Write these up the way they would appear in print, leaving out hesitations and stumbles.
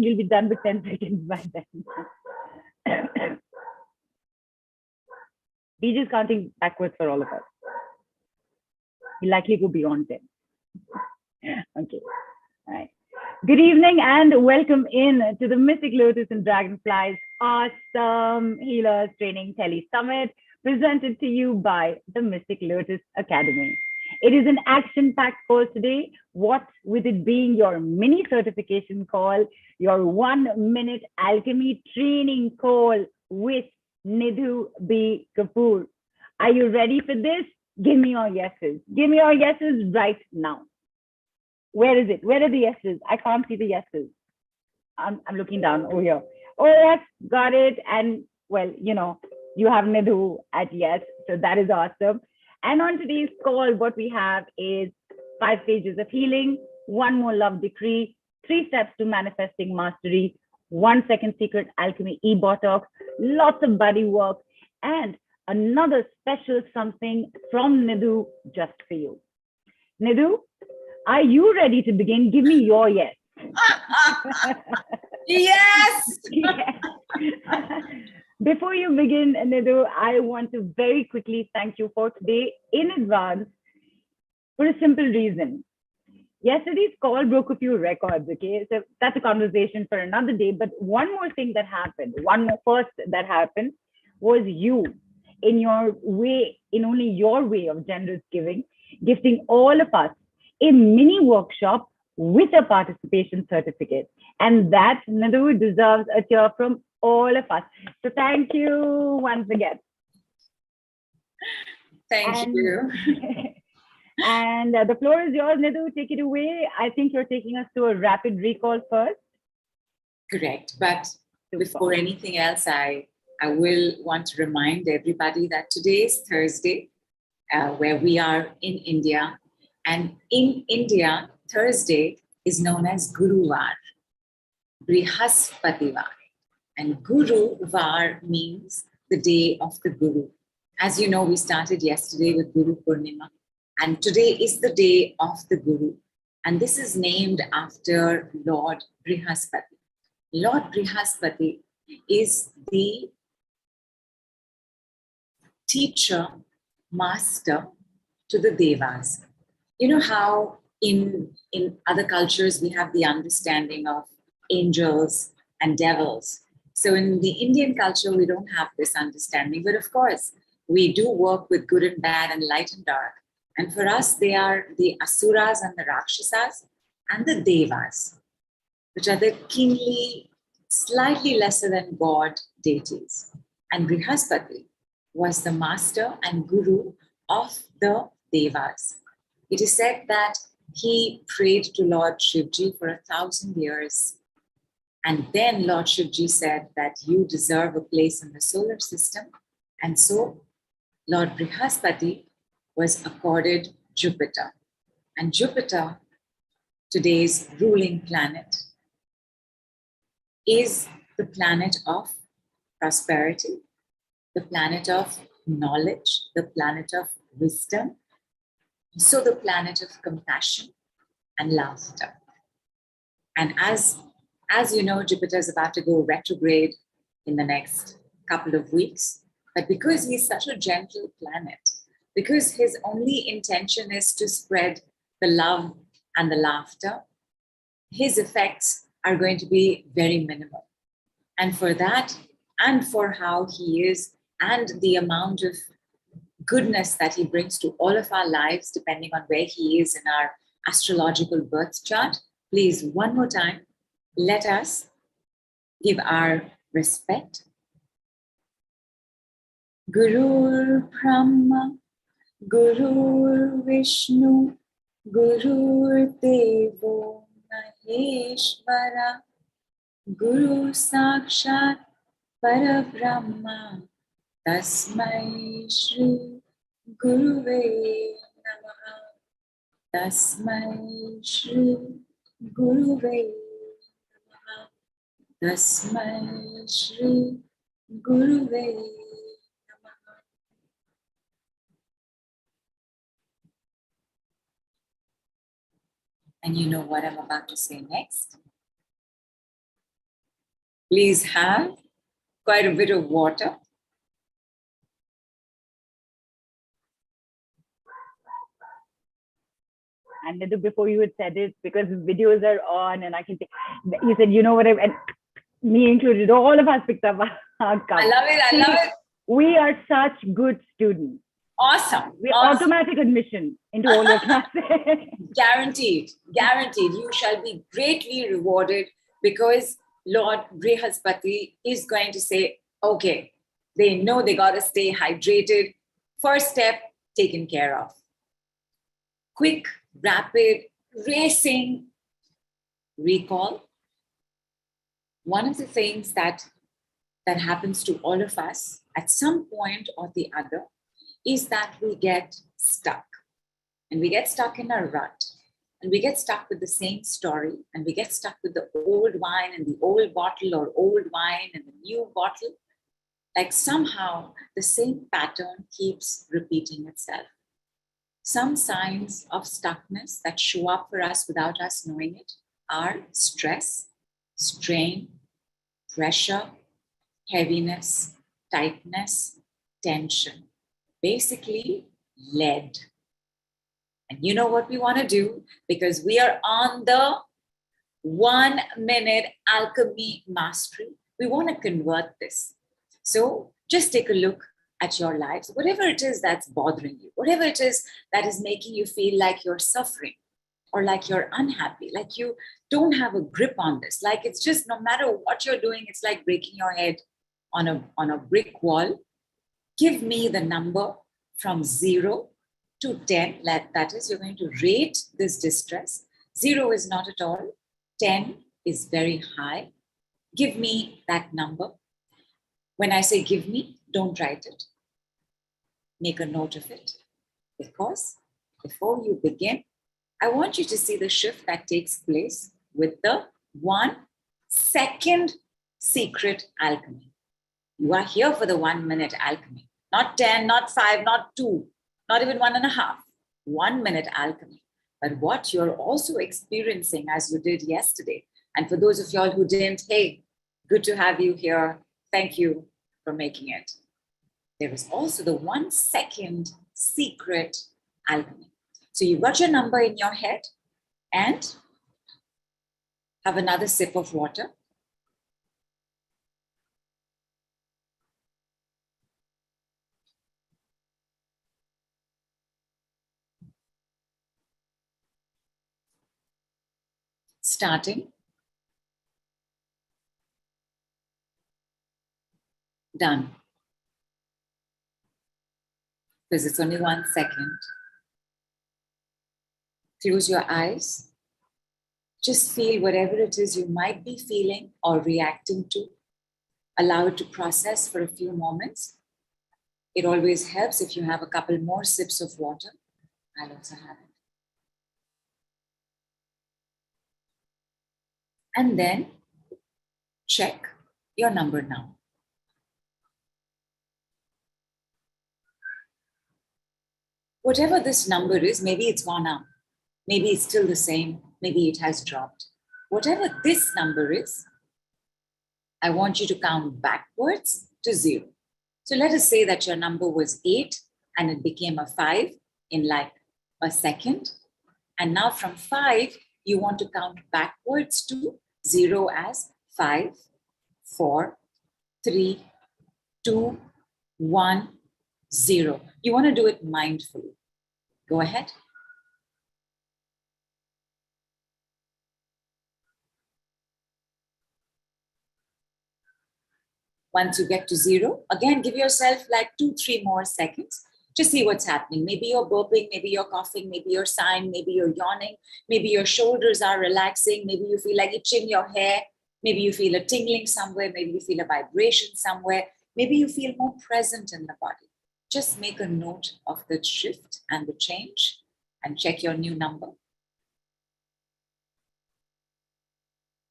you'll be done with 10 seconds by then. He's just counting backwards for all of us. He'll likely go beyond 10. Okay. All right. Good evening and welcome in to the Mystic Lotus and Dragonflies Awesome Healers Training Tele Summit, presented to you by the Mystic Lotus Academy. It is an action-packed call today, what with it being your mini certification call, your 1-minute alchemy training call with Nidhu B. Kapoor. Are you ready for this? Give me your yeses. Give me your yeses right now. Where is it? Where are the yeses? I can't see the yeses. I'm looking down over here. Oh, yes, got it. And well, you know, you have Nidhu at yes, so that is awesome. And on today's call, what we have is 5 stages of healing, 1 more love decree, 3 steps to manifesting mastery, 1 second secret alchemy e-botox, lots of body work, and another special something from Nidhu just for you. Nidhu, are you ready to begin? Give me your yes. Yes. Yes. Before you begin, Nidhu, I want to very quickly thank you for today in advance for a simple reason. Yesterday's call broke a few records, okay? So that's a conversation for another day. But one more thing that happened, that happened was you, in your way, in only your way of generous giving, gifting all of us a mini workshop with a participation certificate. And that, Nidhu, deserves a cheer from all of us. So thank you once again. Thank you. And the floor is yours, Nidhu. Take it away. I think you're taking us to a rapid recall first. Correct. But before anything else, I will want to remind everybody that today is Thursday, where we are in India. And in India, Thursday is known as Guruvar, Brihaspativar. And Guruvar means the day of the Guru. As you know, we started yesterday with Guru Purnima. And today is the day of the Guru. And this is named after Lord Brihaspati. Lord Brihaspati is the teacher, master to the Devas. You know how in other cultures we have the understanding of angels and devils. So in the Indian culture, we don't have this understanding. But of course, we do work with good and bad and light and dark. And for us, they are the Asuras and the Rakshasas and the Devas, which are the kingly, slightly lesser than God deities. And Brihaspati was the master and guru of the Devas. It is said that he prayed to Lord Shivji for 1,000 years. And then Lord Shivji said that you deserve a place in the solar system. And so Lord Brihaspati was accorded Jupiter. And Jupiter, today's ruling planet, is the planet of prosperity, the planet of knowledge, the planet of wisdom, so the planet of compassion and laughter. And as you know, Jupiter is about to go retrograde in the next couple of weeks. But because he's such a gentle planet, because his only intention is to spread the love and the laughter, his effects are going to be very minimal. And for that, and for how he is, and the amount of goodness that he brings to all of our lives, depending on where he is in our astrological birth chart, please, one more time, let us give our respect. Gurur Brahma, Gurur Vishnu, Gurur Devo Maheshwara, Guru Sakshat Parabrahma, Tasmai Shri Guruve Namaha, Tasmai Shri Guruve Namaha, Tasmai Shri Guruve Namaha. And you know what I'm about to say next? Please have quite a bit of water. And Nidhu, before you had said it, because videos are on and I can say, you said, you know what, and me included, all of us picked up our cup. I love it. I love it. We are such good students. Awesome. We're awesome. automatic admission into all your classes. Guaranteed. Guaranteed. You shall be greatly rewarded because Lord Brihaspati is going to say, okay, they know they got to stay hydrated. First step taken care of. Quick, rapid, racing recall. One of the things that happens to all of us at some point or the other is that we get stuck. And we get stuck in a rut. And we get stuck with the same story. And we get stuck with the old wine and the old bottle, or old wine and the new bottle. Like somehow the same pattern keeps repeating itself. Some signs of stuckness that show up for us without us knowing it are stress, strain, pressure, heaviness, tightness, tension. Basically, lead. And you know what we want to do? Because we are on the 1 minute alchemy mastery. We want to convert this. So just take a look at your lives, whatever it is that's bothering you, whatever it is that is making you feel like you're suffering or like you're unhappy, like you don't have a grip on this, like it's just no matter what you're doing, it's like breaking your head on a brick wall. Give me the number from 0 to 10. That is, you're going to rate this distress. 0 is not at all. 10 is very high. Give me that number. When I say give me, don't write it. Make a note of it. Because before you begin, I want you to see the shift that takes place with the 1 second secret alchemy. You are here for the 1 minute alchemy. Not 10, not 5, not 2, not even 1.5. 1 minute alchemy. But what you're also experiencing as you did yesterday, and for those of y'all who didn't, hey, good to have you here. Thank you for making it. There is also the 1 second secret alchemy. So you've got your number in your head and have another sip of water. Starting. Done. Because it's only 1 second. Close your eyes. Just feel whatever it is you might be feeling or reacting to. Allow it to process for a few moments. It always helps if you have a couple more sips of water. I'll also have it. And then check your number now. Whatever this number is, maybe it's gone up. Maybe it's still the same. Maybe it has dropped. Whatever this number is, I want you to count backwards to 0. So let us say that your number was 8 and it became a 5 in like a second. And now from 5, you want to count backwards to 0 as 5, 4, 3, 2, 1, 0. You want to do it mindfully. Go ahead. Once you get to 0, again, give yourself like 2-3 more seconds to see what's happening. Maybe you're burping, maybe you're coughing, maybe you're sighing, maybe you're yawning, maybe your shoulders are relaxing, maybe you feel like itching your hair, maybe you feel a tingling somewhere, maybe you feel a vibration somewhere, maybe you feel more present in the body. Just make a note of the shift and the change and check your new number.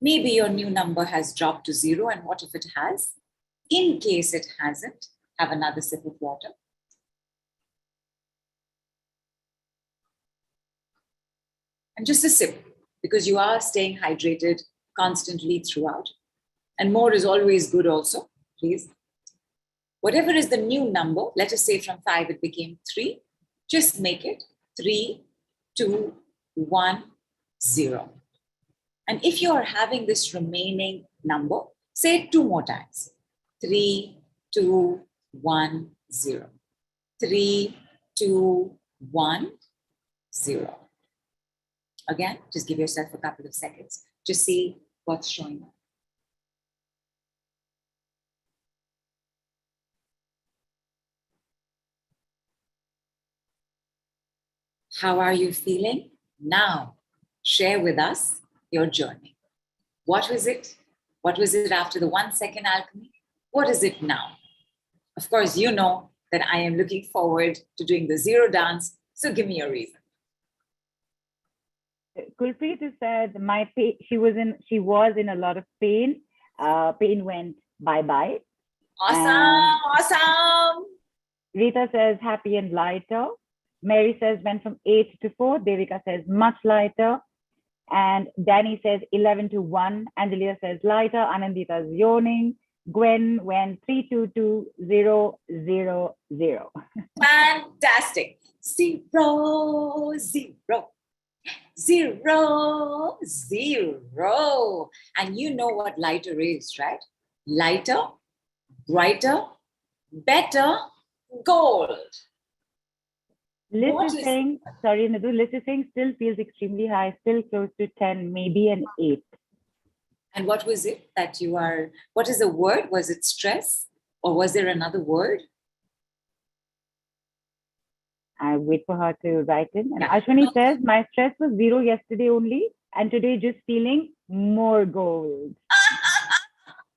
Maybe your new number has dropped to 0, and what if it has? In case it hasn't, have another sip of water. And just a sip, because you are staying hydrated constantly throughout. And more is always good also, please. Whatever is the new number, let us say from 5 it became 3, just make it 3, 2, 1, 0. And if you are having this remaining number, say it 2 more times. 3, 2, 1, 0. 3, 2, 1, 0. Again, just give yourself a couple of seconds to see what's showing up. How are you feeling now? Share with us your journey. What was it? What was it after the 1 second alchemy? What is it now? Of course, you know that I am looking forward to doing the 0 dance. So give me a reason. Kulpreet said she was in a lot of pain. Pain went bye-bye. Awesome. Rita says happy and lighter. Mary says went from 8 to 4. Devika says much lighter. And Danny says 11 to 1. Angelia says lighter. Anandita is yawning. Gwen went 3, 2, 2, 0, 0, 0. Fantastic. 0, 0. 0, 0. And you know what lighter is, right? Lighter, brighter, better, gold. Liz is saying, sorry, Nidhu, Liz is saying still feels extremely high, still close to 10, maybe an 8. And what was it that you are, what is the word? Was it stress? Or was there another word? I wait for her to write in. And Yeah. Ashwini says, my stress was 0 yesterday only, and today just feeling more gold.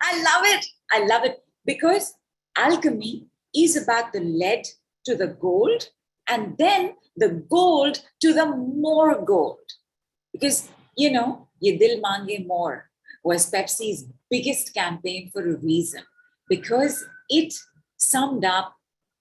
I love it. I love it. Because alchemy is about the lead to the gold, and then the gold to the more gold. Because, you know, Ye Dil Mange More was Pepsi's biggest campaign for a reason, because it summed up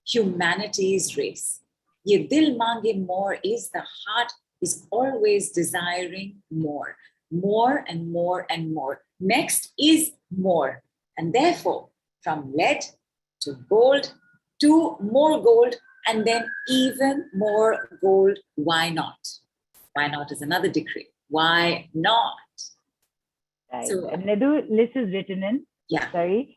humanity's race. Ye Dil Mange More is the heart is always desiring more, more and more and more. Next is more. And therefore, from lead to gold to more gold, and then even more gold. Why not? Why not is another decree. Why not? Right. So, And Nidhu, Liz is written in. yeah. Sorry.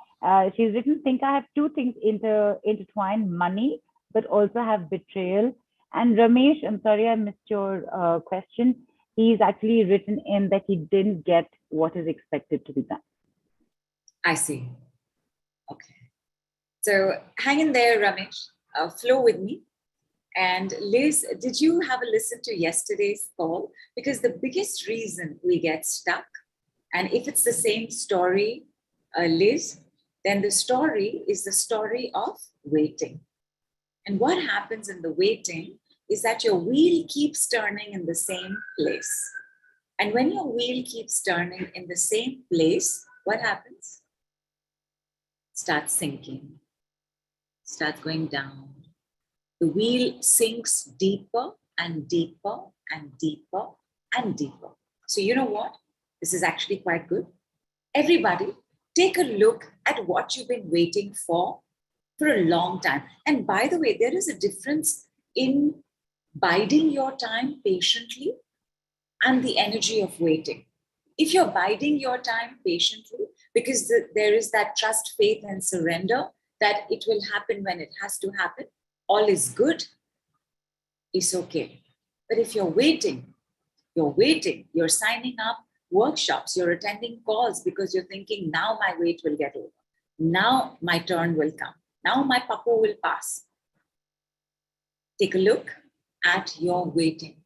She's written, think I have 2 things intertwined, money, but also have betrayal. And Ramesh, I'm sorry I missed your question. He's actually written in that he didn't get what is expected to be done. I see. Okay. So hang in there, Ramesh. Flow with me. And Liz, did you have a listen to yesterday's call? Because the biggest reason we get stuck, and if it's the same story, Liz, then the story is the story of waiting. And what happens in the waiting is that your wheel keeps turning in the same place. And when your wheel keeps turning in the same place, what happens? Starts sinking, starts going down. The wheel sinks deeper and deeper and deeper and deeper. So you know what? This is actually quite good. Everybody, take a look at what you've been waiting for a long time. And by the way, there is a difference in biding your time patiently and the energy of waiting. If you're biding your time patiently, because there is that trust, faith, and surrender that it will happen when it has to happen, all is good, it's okay. But if you're waiting, you're signing up workshops, you're attending calls because you're thinking, now my wait will get over. Now my turn will come. Now my papu will pass. Take a look at your waiting.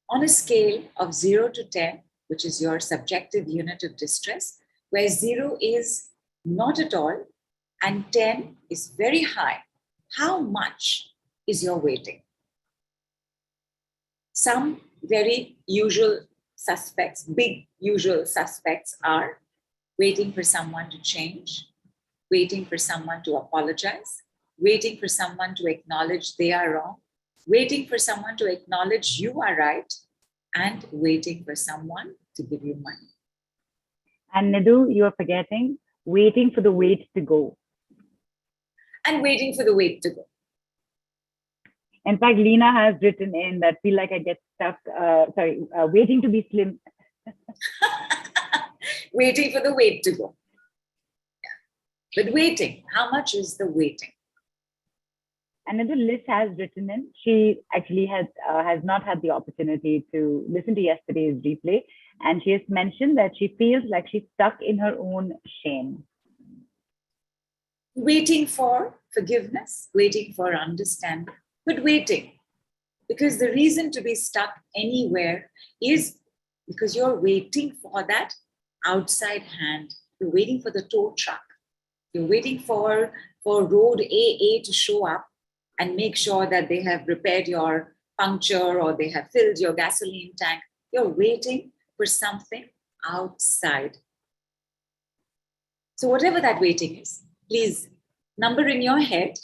On a scale of 0 to 10, which is your subjective unit of distress, where 0 is not at all and 10 is very high, how much is your waiting? Some very usual suspects, big usual suspects are waiting for someone to change, waiting for someone to apologize, waiting for someone to acknowledge they are wrong, waiting for someone to acknowledge you are right, and waiting for someone to give you money. And Nidhu, you are forgetting waiting for the weight to go. And waiting for the weight to go. In fact, Lena has written in that feel like I get stuck, waiting to be slim. Waiting for the weight to go. Yeah. But waiting, how much is the waiting? Another Liz has written in. She actually has not had the opportunity to listen to yesterday's replay. And she has mentioned that she feels like she's stuck in her own shame. Waiting for forgiveness, waiting for understanding, but waiting. Because the reason to be stuck anywhere is because you're waiting for that outside hand. You're waiting for the tow truck. You're waiting for road AA to show up and make sure that they have repaired your puncture or they have filled your gasoline tank. You're waiting for something outside. So whatever that waiting is, please number in your head,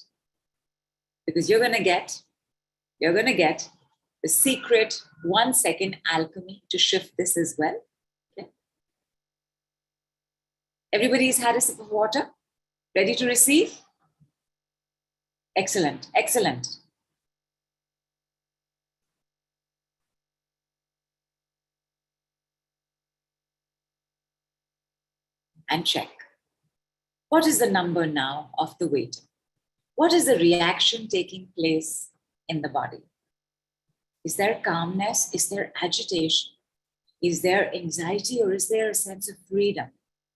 because you're going to get the secret 1 second alchemy to shift this as well. Okay. Everybody's had a sip of water? Ready to receive? Excellent, excellent. And check. What is the number now of the waiting? What is the reaction taking place in the body? Is there calmness? Is there agitation? Is there anxiety, or is there a sense of freedom?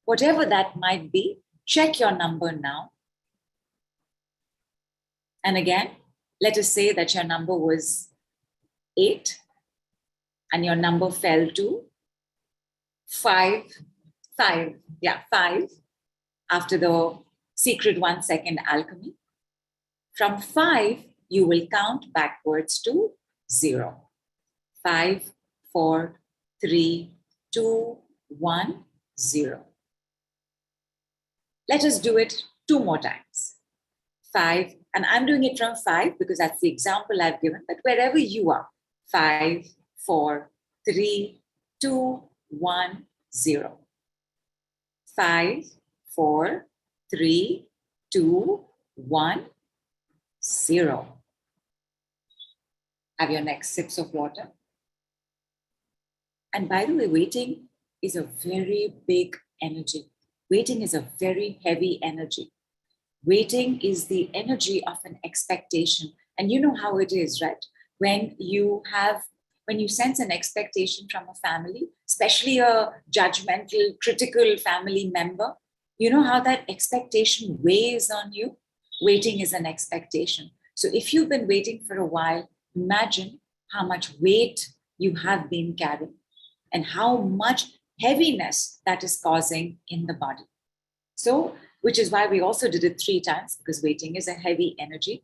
Whatever that might be, check your number now. And again, let us say that your number was 8 and your number fell to 5. 5 after the secret 1 second alchemy. From 5, you will count backwards to 0. 5, 4, 3, 2, 1, 0. Let us do it 2 more times. 5, and I'm doing it from 5 because that's the example I've given, but wherever you are, 5, 4, 3, 2, 1, 0. 5, 4, 3, 2, 1, 0. Have your next sips of water. And by the way, waiting is a very big energy. Waiting is a very heavy energy. Waiting is the energy of an expectation. And you know how it is, right? When you sense an expectation from a family, especially a judgmental, critical family member, you know how that expectation weighs on you? Waiting is an expectation. So if you've been waiting for a while, imagine how much weight you have been carrying and how much heaviness that is causing in the body. So, which is why we also did it 3 times, because waiting is a heavy energy,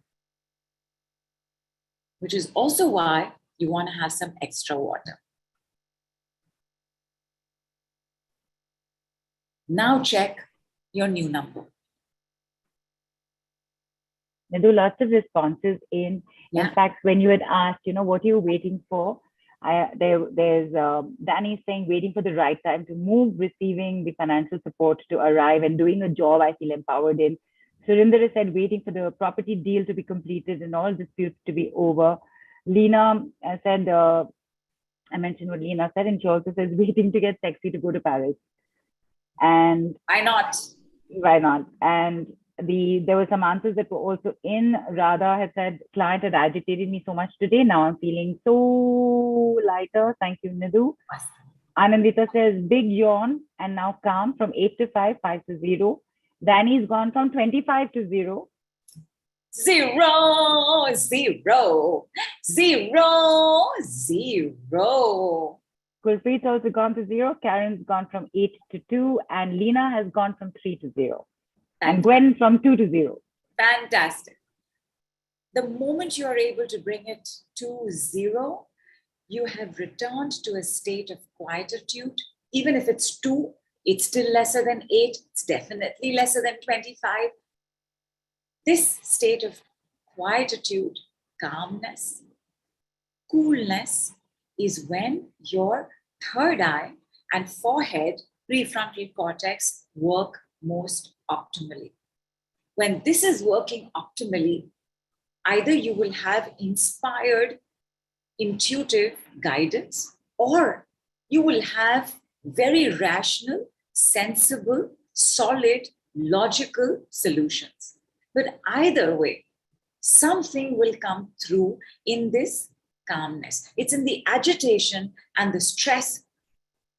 which is also why you want to have some extra water. Now check your new number. Nidhu, lots of responses in. Yeah. In fact, when you had asked, what are you waiting for? There's Danny saying waiting for the right time to move, receiving the financial support to arrive, and doing a job I feel empowered in. Surinder has said waiting for the property deal to be completed and all disputes to be over. Lena said, I mentioned what Lena said, and she also says waiting to get sexy to go to Paris. And why not? Why not? And there were some answers that were also in. Radha had said, client had agitated me so much today. Now I'm feeling so lighter. Thank you, Nidhu. Anandita says, big yawn and now calm from 8 to 5, 5 to 0. Danny's gone from 25 to 0. 0, 0, 0, 0. Gurpreet's also gone to 0. Karen's gone from 8 to 2. And Lena has gone from 3 to 0. And Gwen from 2 to 0. Fantastic. The moment you are able to bring it to 0, you have returned to a state of quietude. Even if it's 2, it's still lesser than 8. It's definitely lesser than 25. This state of quietude, calmness, coolness is when your third eye and forehead prefrontal cortex work most optimally. When this is working optimally, either you will have inspired, intuitive guidance, or you will have very rational, sensible, solid, logical solutions. But either way, something will come through in this calmness. It's in the agitation and the stress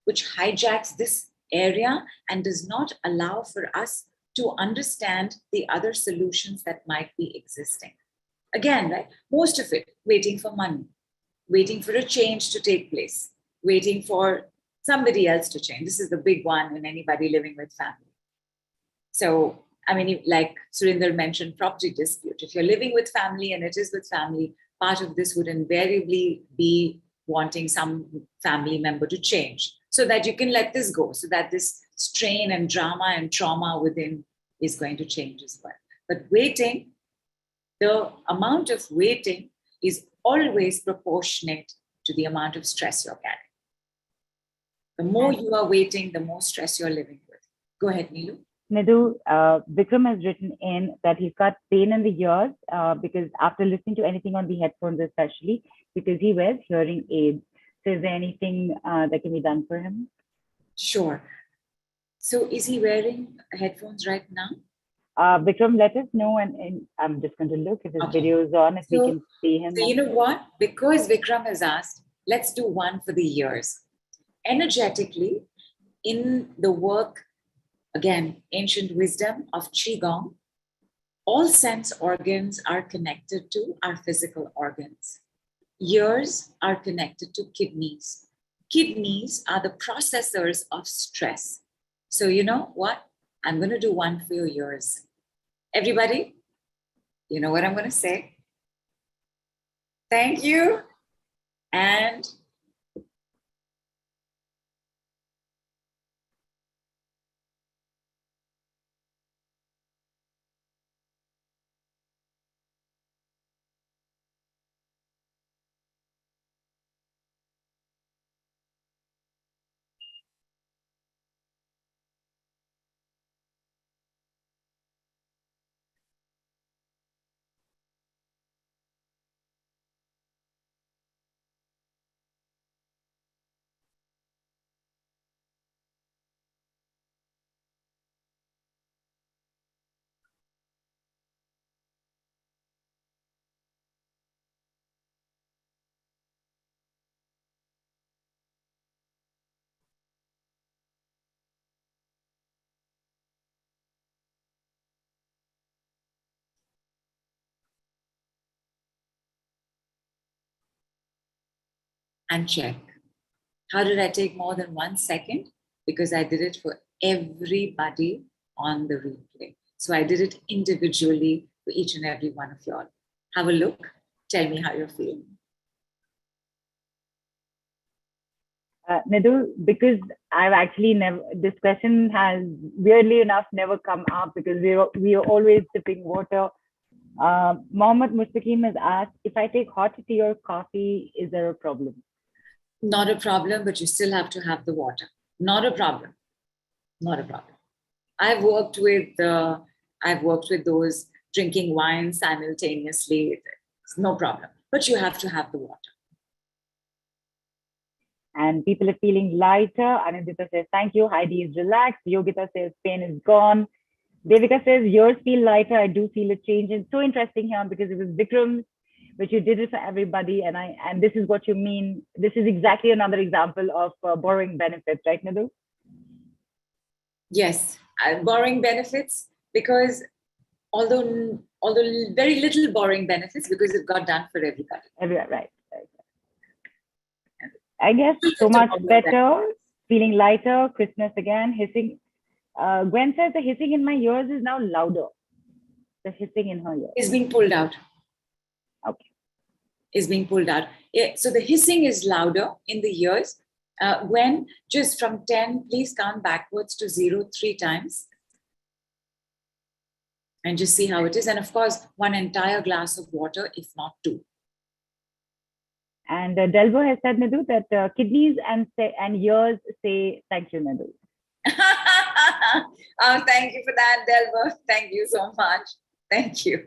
which hijacks this area and does not allow for us to understand the other solutions that might be existing. Again, right? Most of it waiting for money, waiting for a change to take place, waiting for somebody else to change. This is the big one in anybody living with family. So, I mean, like Surinder mentioned, property dispute. If you're living with family and it is with family, part of this would invariably be wanting some family member to change so that you can let this go, so that this strain and drama and trauma within is going to change as well. But waiting, the amount of waiting is always proportionate to the amount of stress you're carrying. The more you are waiting, the more stress you're living with. Go ahead, Neelu. Nidhu, Vikram has written in that he's got pain in the ears because after listening to anything on the headphones, especially because he wears hearing aids. So is there anything that can be done for him? Sure. So is he wearing headphones right now? Vikram, let us know, and I'm just going to look if his video is on, if we can see him. So you know what? Because Vikram has asked, let's do one for the ears. Energetically, in the work, again, ancient wisdom of Qigong, all sense organs are connected to our physical organs. Ears are connected to kidneys. Kidneys are the processors of stress. So you know what? I'm going to do one for your ears. Everybody, you know what I'm going to say? Thank you. And check. How did I take more than 1 second? Because I did it for everybody on the replay. So I did it individually for each and every one of y'all. Have a look. Tell me how you're feeling. Nidhu, because I've actually never, this question has weirdly enough never come up because we are always sipping water. Mohammed Mustaqim has asked, if I take hot tea or coffee, is there a problem? Not a problem, but you still have to have the water. Not a problem. Not a problem. I've worked with those drinking wine simultaneously. It's no problem, but you have to have the water. And people are feeling lighter. Anindita says, thank you. Heidi is relaxed. Yogita says, pain is gone. Devika says, yours feel lighter. I do feel a change. It's so interesting here because it was Vikram, but you did it for everybody. And this is what you mean. This is exactly another example of borrowing benefits, right, Nidhu? Yes, borrowing benefits because although very little borrowing benefits because it got done for everybody. Everyone, right. I guess so much better, feeling lighter, crispness again, hissing. Gwen says the hissing in my ears is now louder. The hissing in her ears. Is being pulled out. Okay. Is being pulled out. Yeah, so the hissing is louder in the ears. Gwen, just from 10, please count backwards to 0 3 times. And just see how it is. And of course, 1 entire glass of water, if not 2. And Delbo has said, Nidhu, that kidneys and ears say, thank you, Nidhu. Oh, thank you for that, Delbert. Thank you so much. Thank you.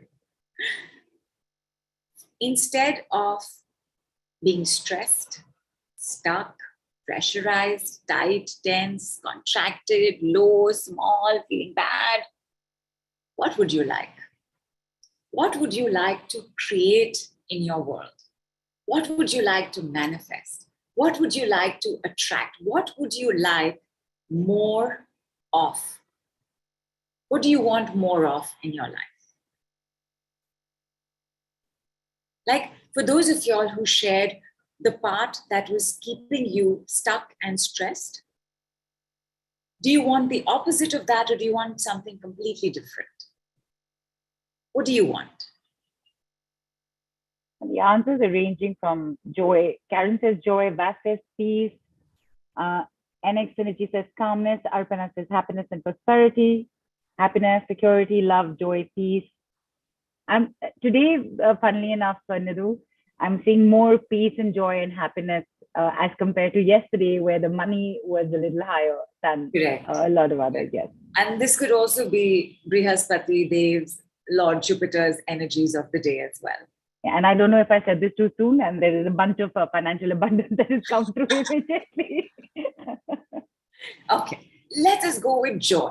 Instead of being stressed, stuck, pressurized, tight, tense, contracted, low, small, feeling bad, what would you like? What would you like to create in your world? What would you like to manifest? What would you like to attract? What would you like more of? What do you want more of in your life? Like for those of y'all who shared the part that was keeping you stuck and stressed, do you want the opposite of that, or do you want something completely different? What do you want? The answers are ranging from joy. Karen says joy, Vas says peace, NX Energy says calmness, Arpana says happiness and prosperity, happiness, security, love, joy, peace. Today, funnily enough, Nidhu, I'm seeing more peace and joy and happiness as compared to yesterday, where the money was a little higher than a lot of others. Yes. And this could also be Brihaspati, Dev's, Lord Jupiter's energies of the day as well. Yeah, and I don't know if I said this too soon, and there is a bunch of financial abundance that has come through immediately. Okay, let us go with joy.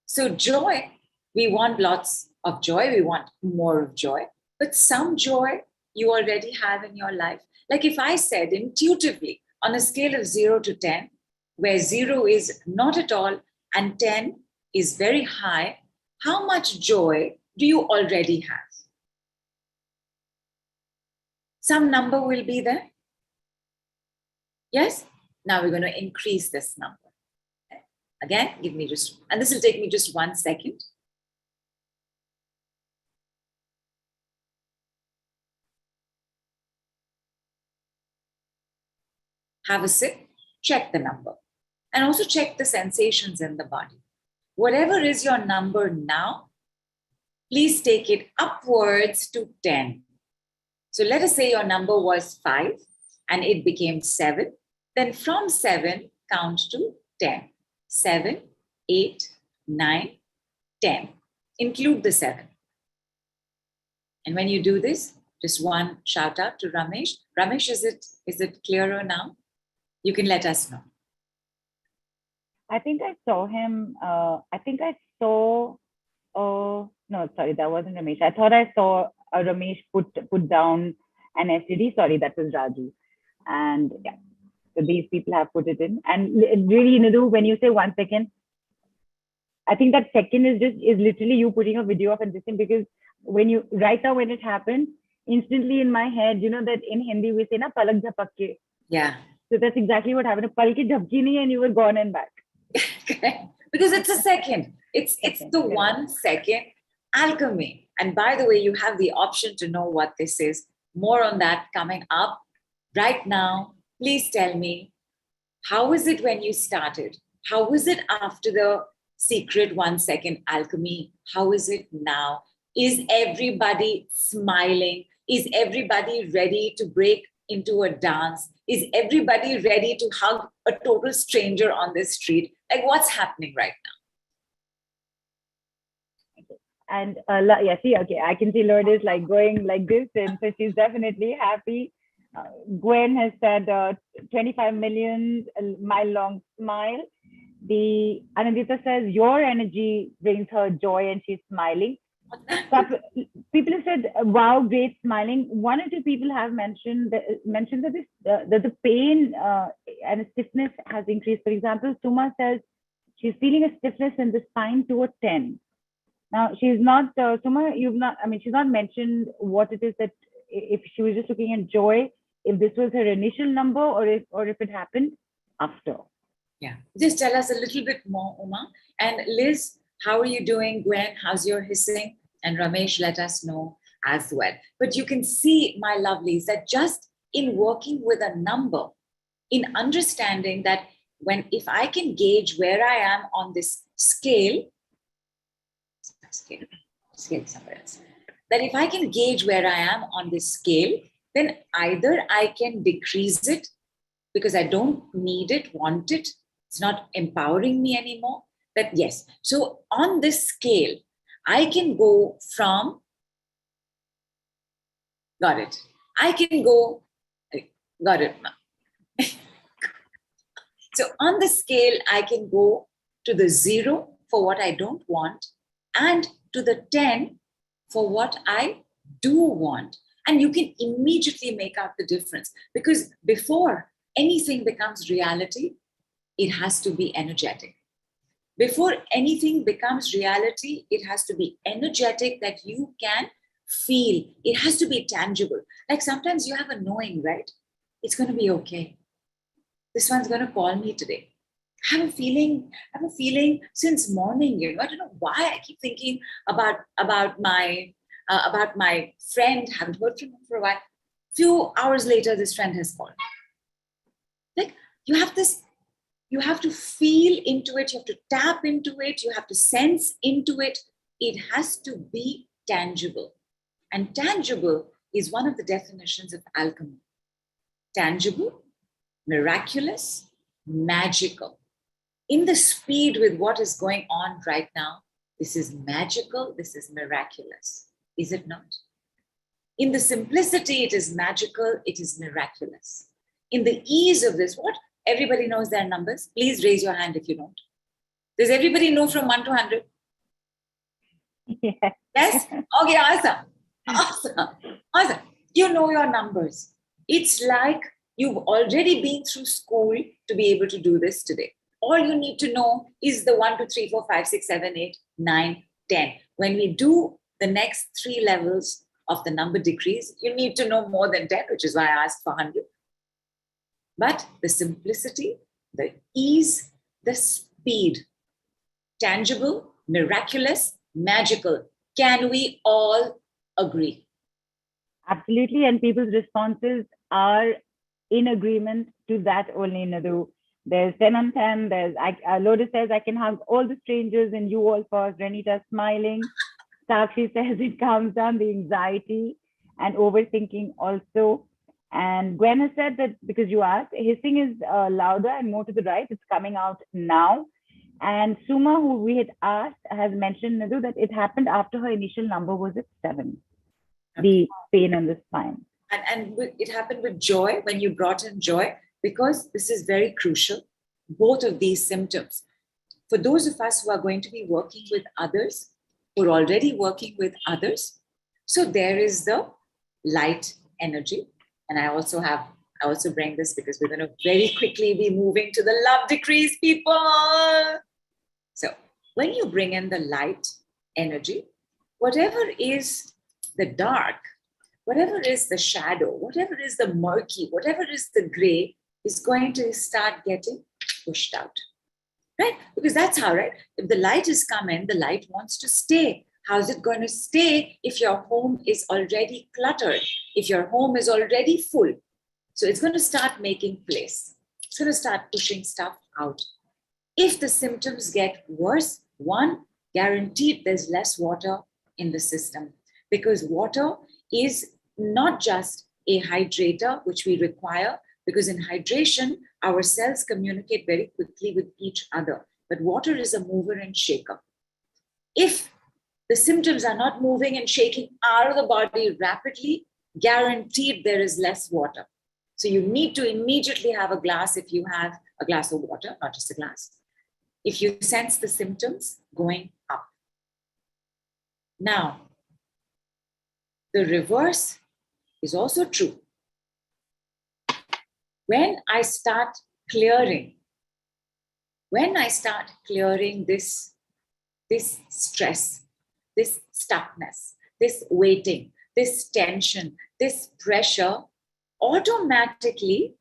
So joy, we want lots of joy. We want more of joy. But some joy you already have in your life. Like if I said intuitively on a scale of 0 to 10, where 0 is not at all and 10 is very high, how much joy do you already have? Some number will be there. Yes? Now we're going to increase this number. Again, give me just, and this will take me just 1 second. Have a sip, check the number, and also check the sensations in the body. Whatever is your number now, please take it upwards to 10. So let us say your number was 5 and it became 7. Then from 7, count to 10. 7, 8, 9, 10. Include the 7. And when you do this, just one shout out to Ramesh. Ramesh, is it clearer now? You can let us know. I think I saw him. No, sorry, that wasn't Ramesh. I thought I saw Ramesh put down an STD. Sorry, that was Raju. And yeah, so these people have put it in. And really, Nidhu, when you say 1 second, I think that second is literally you putting a video of a thing, because right now when it happened, instantly in my head, you know that in Hindi we say na palak jhapak ke. Yeah. So that's exactly what happened. Pal ki jhapki nahi and you were gone and back. Because it's a second. It's the 1 second alchemy. And by the way, you have the option to know what this is. More on that coming up. Right now, please tell me, how is it when you started? How was it after the secret 1 second alchemy? How is it now? Is everybody smiling? Is everybody ready to break into a dance? Is everybody ready to hug a total stranger on the street? Like, what's happening right now? And yeah, see, okay, I can see Lotus like going like this, and so she's definitely happy. Gwen has said 25 million mile long smile. The Anandita says your energy brings her joy and she's smiling. People have said, wow, great, smiling. 1 or 2 people have mentioned that the pain and stiffness has increased. For example, Suma says she's feeling a stiffness in the spine to a 10. Now, she's not, Suma, she's not mentioned what it is that, if she was just looking at joy, if this was her initial number or if it happened after. Yeah, just tell us a little bit more, Uma. And Liz, how are you doing? Gwen, how's your hissing? And Ramesh, let us know as well. But you can see, my lovelies, that just in working with a number, in understanding that if I can gauge where I am on this scale somewhere else, that if I can gauge where I am on this scale, then either I can decrease it because I don't need it, want it, It's not empowering me anymore. That yes. So on this scale, I can go from, got it. I can go, got it. So on the scale, I can go to the 0 for what I don't want and to the 10 for what I do want. And you can immediately make out the difference, because before anything becomes reality, it has to be energetic. Before anything becomes reality, it has to be energetic, that you can feel. It has to be tangible. Like sometimes you have a knowing, right? It's going to be okay. This one's going to call me today. I have a feeling since morning, I don't know why I keep thinking about my friend. Haven't heard from him for a while. Few hours later, this friend has called. Like you have to feel into it, you have to tap into it, you have to sense into it. It has to be tangible. And tangible is one of the definitions of alchemy. Tangible, miraculous, magical. In the speed with what is going on right now, this is magical, this is miraculous. Is it not? In the simplicity, it is magical, it is miraculous. In the ease of this, what? Everybody knows their numbers. Please raise your hand if you don't. Does everybody know from 1 to 100? Yes. Yes? Okay, awesome. You know your numbers. It's like you've already been through school to be able to do this today. All you need to know is the 1, 2, 3, 4, 5, 6, 7, 8, 9, 10. When we do the next 3 levels of the number decrease, you need to know more than 10, which is why I asked for 100. But the simplicity, the ease, the speed, tangible, miraculous, magical. Can we all agree? Absolutely. And people's responses are in agreement to that only, Nidhu. There's 10 on 10. Lotus says, I can hug all the strangers and you all first. Renita smiling. Sakshi says it calms down the anxiety and overthinking also. And Gwen has said that because you asked, hissing is louder and more to the right. It's coming out now. And Suma, who we had asked, has mentioned, Nidhu, that it happened after her initial number was at 7. The pain in the spine. And it happened with joy, when you brought in joy, because this is very crucial, both of these symptoms. For those of us who are going to be working with others, who are already working with others, so there is the light energy. And I also bring this because we're going to very quickly be moving to the love decrease, people. So when you bring in the light energy, whatever is the dark, whatever is the shadow, whatever is the murky, whatever is the gray, is going to start getting pushed out, right? Because that's how, right? If the light is coming, the light wants to stay. How's it going to stay if your home is already cluttered, if your home is already full? So it's going to start making place. It's going to start pushing stuff out. If the symptoms get worse, one, guaranteed there's less water in the system, because water is not just a hydrator, which we require, because in hydration, our cells communicate very quickly with each other. But water is a mover and shaker. If the symptoms are not moving and shaking out of the body rapidly, guaranteed there is less water. So you need to immediately have a glass, if you have a glass of water, not just a glass, if you sense the symptoms going up. Now, the reverse is also true. When I start clearing this stress, this stuckness, this waiting, this tension, this pressure, automatically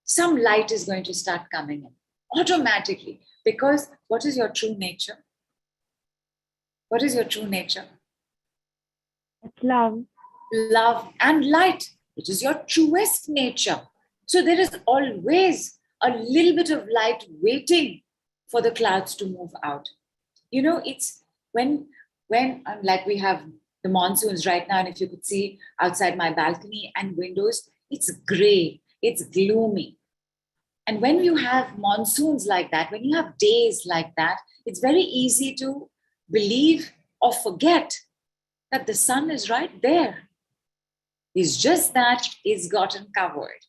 some light is going to start coming in. Automatically. Because what is your true nature? What is your true nature? It's love. Love and light. It is your truest nature. So there is always a little bit of light waiting for the clouds to move out. You know, it's when like we have the monsoons right now, and if you could see outside my balcony and windows, It's gray, it's gloomy. And when you have monsoons like that, when you have days like that, it's very easy to believe or forget that the sun is right there. It's just that it's gotten covered.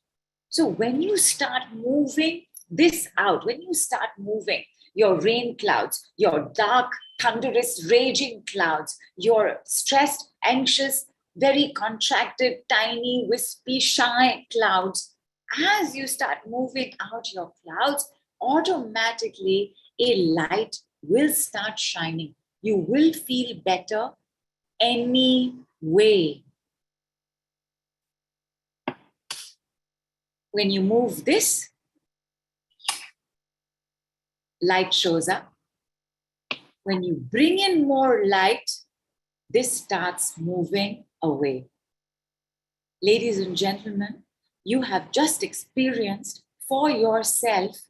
So when you start moving this out, when you start moving your rain clouds, your dark, thunderous, raging clouds, your stressed, anxious, very contracted, tiny, wispy, shy clouds, as you start moving out your clouds, automatically a light will start shining. You will feel better anyway. When you move this, light shows up. When you bring in more light, this starts moving away. Ladies and gentlemen, you have just experienced for yourself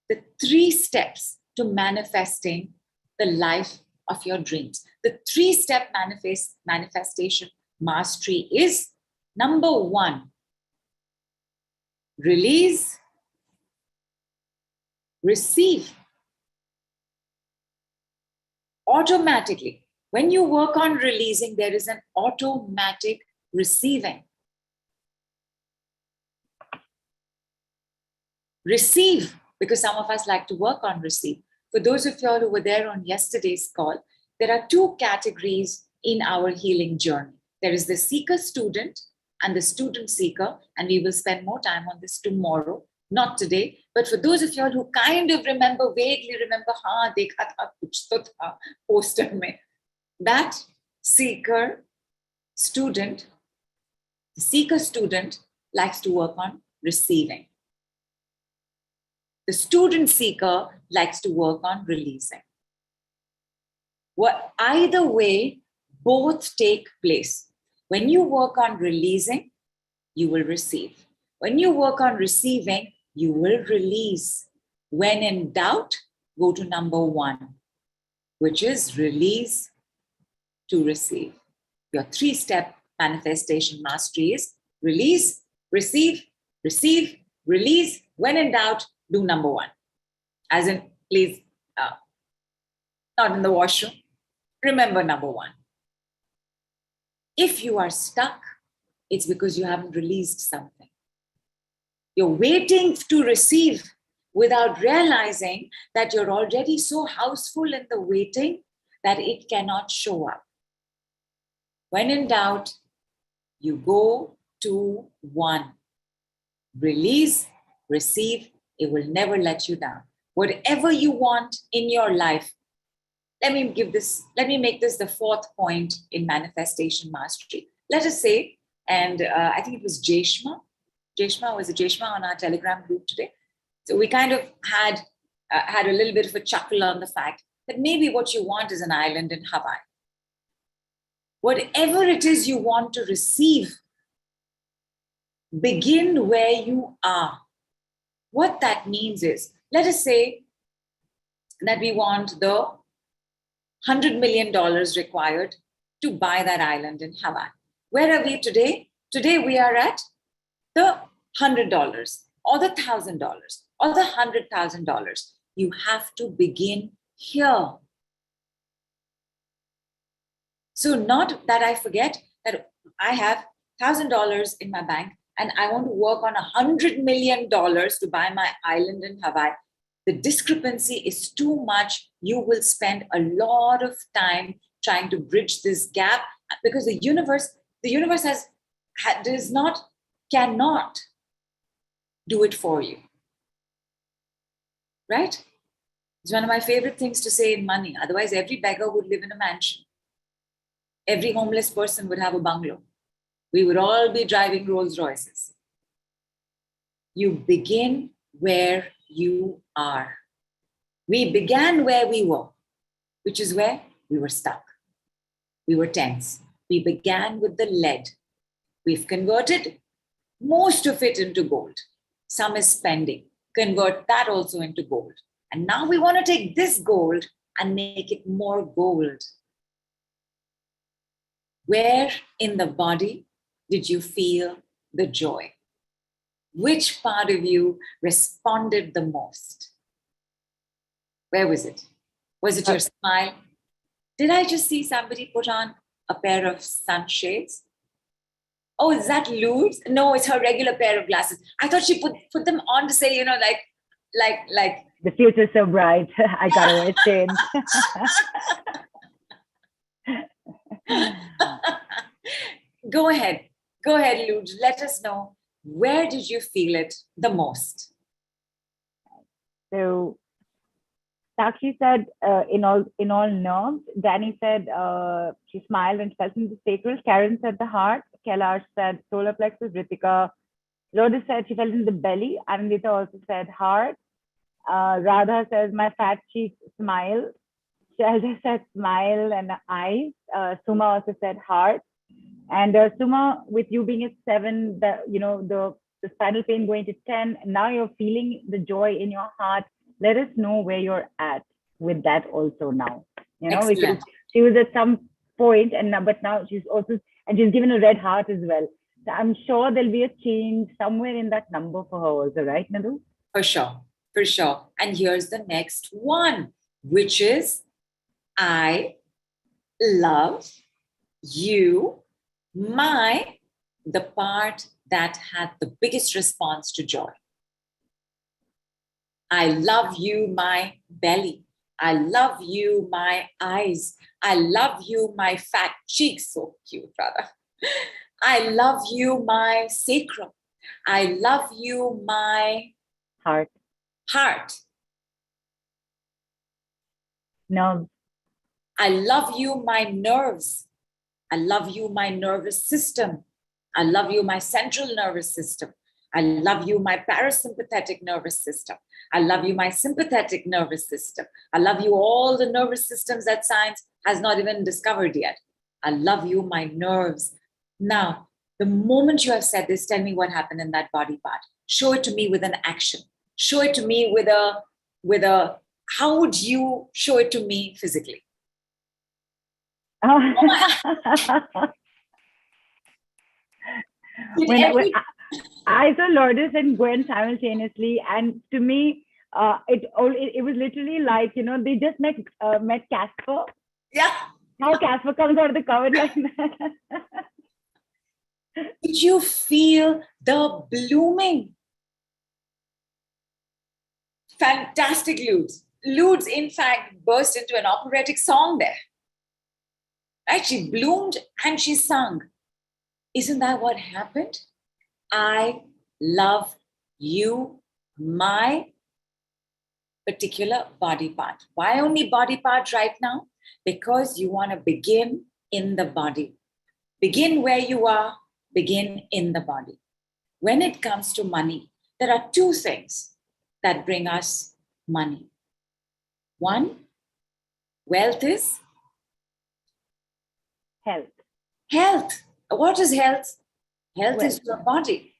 the 3 steps to manifesting the life of your dreams. The 3-step manifestation mastery is: number 1, release, receive. Automatically, when you work on releasing, there is an automatic receiving. Receive, because some of us like to work on receive. For those of you all who were there on yesterday's call, there are 2 categories in our healing journey. There is the seeker-student and the student-seeker, and we will spend more time on this tomorrow, not today. But for those of you all who kind of remember, vaguely remember, dekha tha, kuch to tha, poster mein, that seeker-student, the seeker-student likes to work on receiving. The student seeker likes to work on releasing. Either way, both take place. When you work on releasing, you will receive. When you work on receiving, you will release. When in doubt, go to number 1, which is release to receive. Your 3-step manifestation mastery is release, receive, release. When in doubt, do number 1. As in, please, not in the washroom. Remember number 1. If you are stuck, it's because you haven't released something. You're waiting to receive without realizing that you're already so houseful in the waiting that it cannot show up. When in doubt, you go to 1. Release, receive. It will never let you down. Whatever you want in your life, let me make this the 4th point in manifestation mastery. Let us say, and I think it was Jeshma on our Telegram group today. So we kind of had a little bit of a chuckle on the fact that maybe what you want is an island in Hawaii. Whatever it is you want to receive, begin where you are. What that means is, let us say that we want the $100 million required to buy that island in Hawaii. Where are we today? Today we are at the $100 or the $1,000 or the $100,000. You have to begin here. So not that I forget that I have $1,000 in my bank and I want to work on $100 million to buy my island in Hawaii. The discrepancy is too much. You will spend a lot of time trying to bridge this gap because the universe cannot do it for you. Right? It's one of my favorite things to say in money. Otherwise, every beggar would live in a mansion. Every homeless person would have a bungalow. We would all be driving Rolls Royces. You begin where you are. We began where we were, which is where we were stuck. We were tense. We began with the lead. We've converted most of it into gold. Some is spending. Convert that also into gold. And now we want to take this gold and make it more gold. Where in the body did you feel the joy? which part of you responded the most? Where was it? Was it your smile? Did I just see somebody put on a pair of sunshades? Oh, is that Lourdes? No, it's her regular pair of glasses. I thought she put them on to say, like. The future's so bright. I gotta wear shades. Go ahead, Lourdes. Let us know, where did you feel it the most? So Sakshi said, in all nerves. Danny said she smiled and felt in the sacral. Karen said the heart. Kailash said solar plexus. Ritika, Lotus said she felt in the belly. Anandita also said heart. Radha says my fat cheeks smile. Shelda said smile and eyes. Suma also said heart. And Suma, with you being at 7, the spinal pain going to 10, now you're feeling the joy in your heart. Let us know where you're at with that also now. Because she was at some point, but now she's also, and she's given a red heart as well. So I'm sure there'll be a change somewhere in that number for her also, right, Nidhu? For sure. And here's the next one, which is I love you, the part that had the biggest response to joy. I love you, my belly. I love you, my eyes. I love you, my fat cheeks. So cute, brother. I love you, my sacrum. I love you, my heart. Nerves. I love you, my nerves. I love you, my nervous system. I love you, my central nervous system. I love you, my parasympathetic nervous system. I love you, my sympathetic nervous system. I love you, all the nervous systems that science has not even discovered yet. I love you, my nerves. Now, the moment you have said this, tell me what happened in that body part. Show it to me with an action. Show it to me with a, how would you show it to me physically? I saw Lotus and Gwen simultaneously, and to me, it was literally like, they just met Casper. Yeah. How Casper comes out of the cupboard like that. Did you feel the blooming? Fantastic, Lourdes. Lourdes, in fact, burst into an operatic song there. Right? She bloomed and she sung. Isn't that what happened? I love you, my particular body part. Why only body part right now? Because you want to begin in the body. Begin where you are, begin in the body. When it comes to money, there are two things that bring us money. One, wealth is? Health. Health. What is health? Health is your body.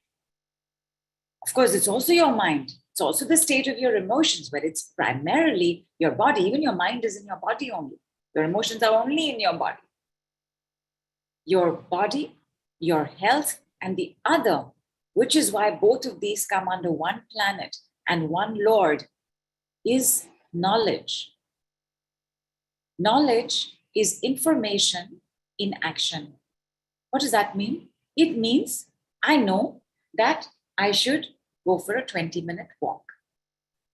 Of course, it's also your mind. It's also the state of your emotions, but it's primarily your body. Even your mind is in your body only. Your emotions are only in your body. Your body, your health, and the other, which is why both of these come under one planet and one Lord, is knowledge. Knowledge is information in action. What does that mean? It means I know that I should go for a 20-minute walk.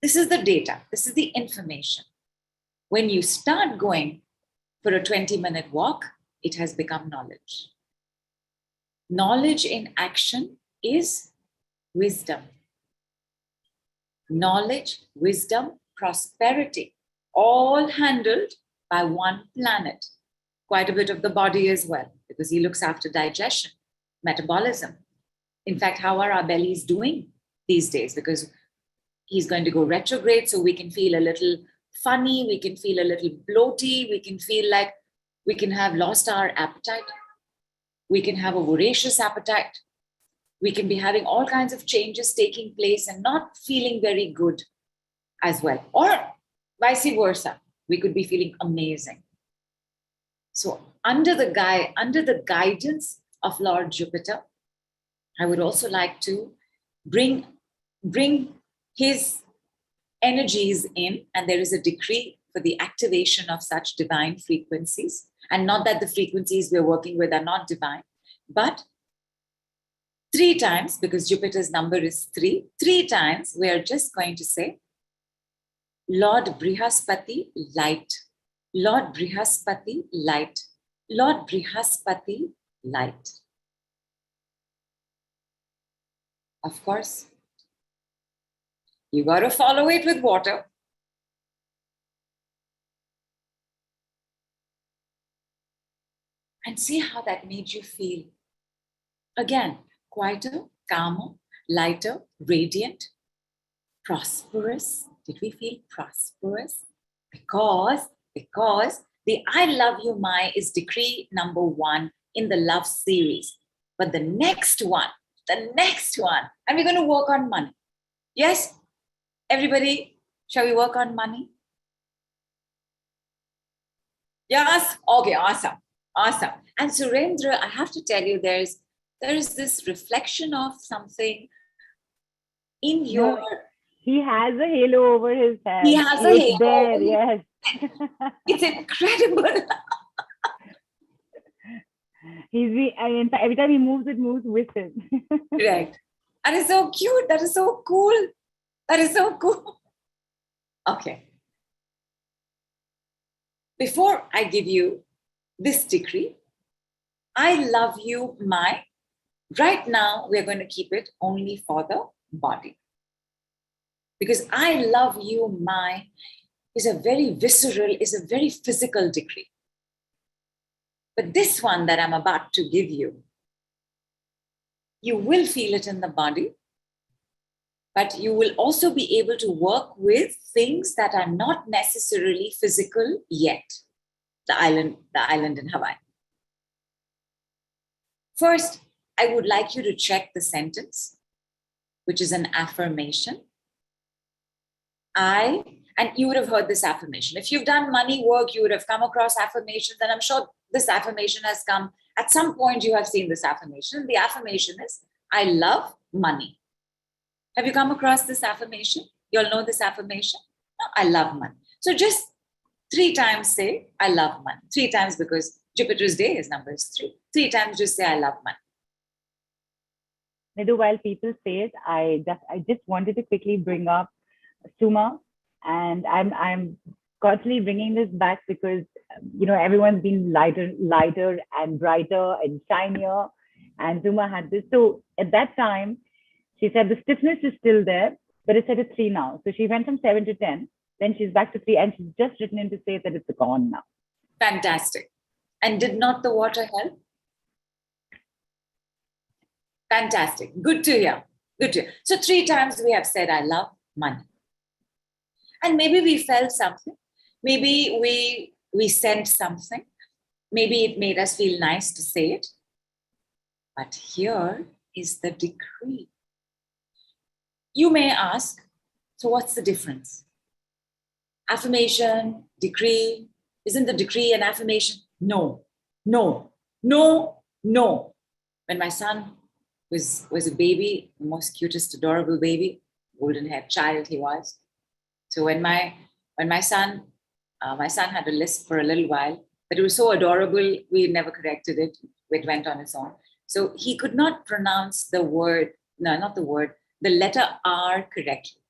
This is the data. This is the information. When you start going for a 20-minute walk, it has become knowledge. Knowledge in action is wisdom. Knowledge, wisdom, prosperity, all handled by one planet. Quite a bit of the body as well, because he looks after digestion, metabolism. In fact, how are our bellies doing these days? Because he's going to go retrograde, so we can feel a little funny, we can feel a little bloaty, we can feel like we can have lost our appetite. We can have a voracious appetite. We can be having all kinds of changes taking place and not feeling very good as well. Or vice versa, we could be feeling amazing. So under the guidance of Lord Jupiter, I would also like to bring his energies in, and there is a decree for the activation of such divine frequencies. And not that the frequencies we're working with are not divine, but 3 times, because Jupiter's number is 3, 3 times we are just going to say, Lord Brihaspati, light. Lord Brihaspati, light. Lord Brihaspati, light. Of course, you got to follow it with water. And see how that made you feel. Again, quieter, calmer, lighter, radiant, prosperous. Did we feel prosperous? Because the I love you, Mai is decree number 1 in the love series. But the next one, and we're going to work on money. Yes? Everybody, shall we work on money? Yes? Okay, awesome. And Surendra, I have to tell you, there is this reflection of something in your... No, he has a halo over his head. He has a halo there, over yes. It's incredible. In fact, every time he moves, it moves with him. Right. That is so cute. That is so cool. Okay. Before I give you this decree, I love you, Mai. Right now, we're going to keep it only for the body. Because I love you, Mai, is a very visceral, is a very physical decree. But this one that I'm about to give you, you will feel it in the body, but you will also be able to work with things that are not necessarily physical yet. The island in Hawaii. First, I would like you to check the sentence, which is an affirmation. And you would have heard this affirmation. If you've done money work, you would have come across affirmations, and I'm sure this affirmation has come. At some point, you have seen this affirmation. The affirmation is, I love money. Have you come across this affirmation? You all know this affirmation? No, I love money. So just 3 times say, I love money. 3 times, because Jupiter's day, his number is 3. 3 times just say, I love money. Nidhu, while people say it, I just wanted to quickly bring up Suma, and I'm constantly bringing this back because everyone's been lighter and brighter and shinier, and Suma had this. So at that time, she said the stiffness is still there, but it's at a 3 now. So she went from 7 to 10, then she's back to 3, and she's just written in to say that it's gone now. Fantastic. And did not the water help? Fantastic. Good to hear. So 3 times we have said, I love money. And maybe we felt something. Maybe we sensed something. Maybe it made us feel nice to say it. But here is the decree. You may ask, so what's the difference? Affirmation, decree. Isn't the decree an affirmation? No. When my son was a baby, the most cutest, adorable baby, golden-haired child he was. So when my son had a lisp for a little while, but it was so adorable, we never corrected it. It went on its own. So he could not pronounce the letter R correctly.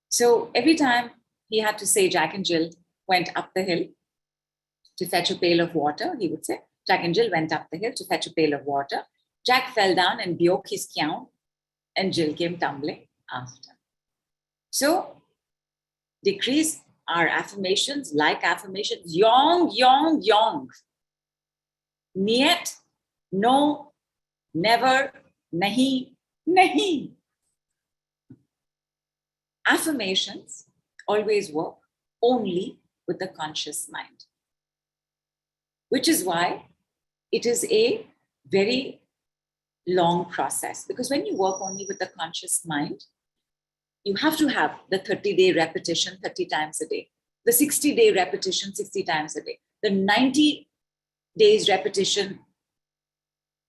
So every time he had to say Jack and Jill went up the hill to fetch a pail of water, he would say, Jack and Jill went up the hill to fetch a pail of water. Jack fell down and broke his kyaun, and Jill came tumbling after. So decrees are affirmations, like affirmations. Yong, yong, yong. Niet, no, never, nahi, nahi. Affirmations always work only with the conscious mind, which is why it is a very long process. Because when you work only with the conscious mind, you have to have the 30-day repetition 30 times a day, the 60-day repetition 60 times a day, the 90 days repetition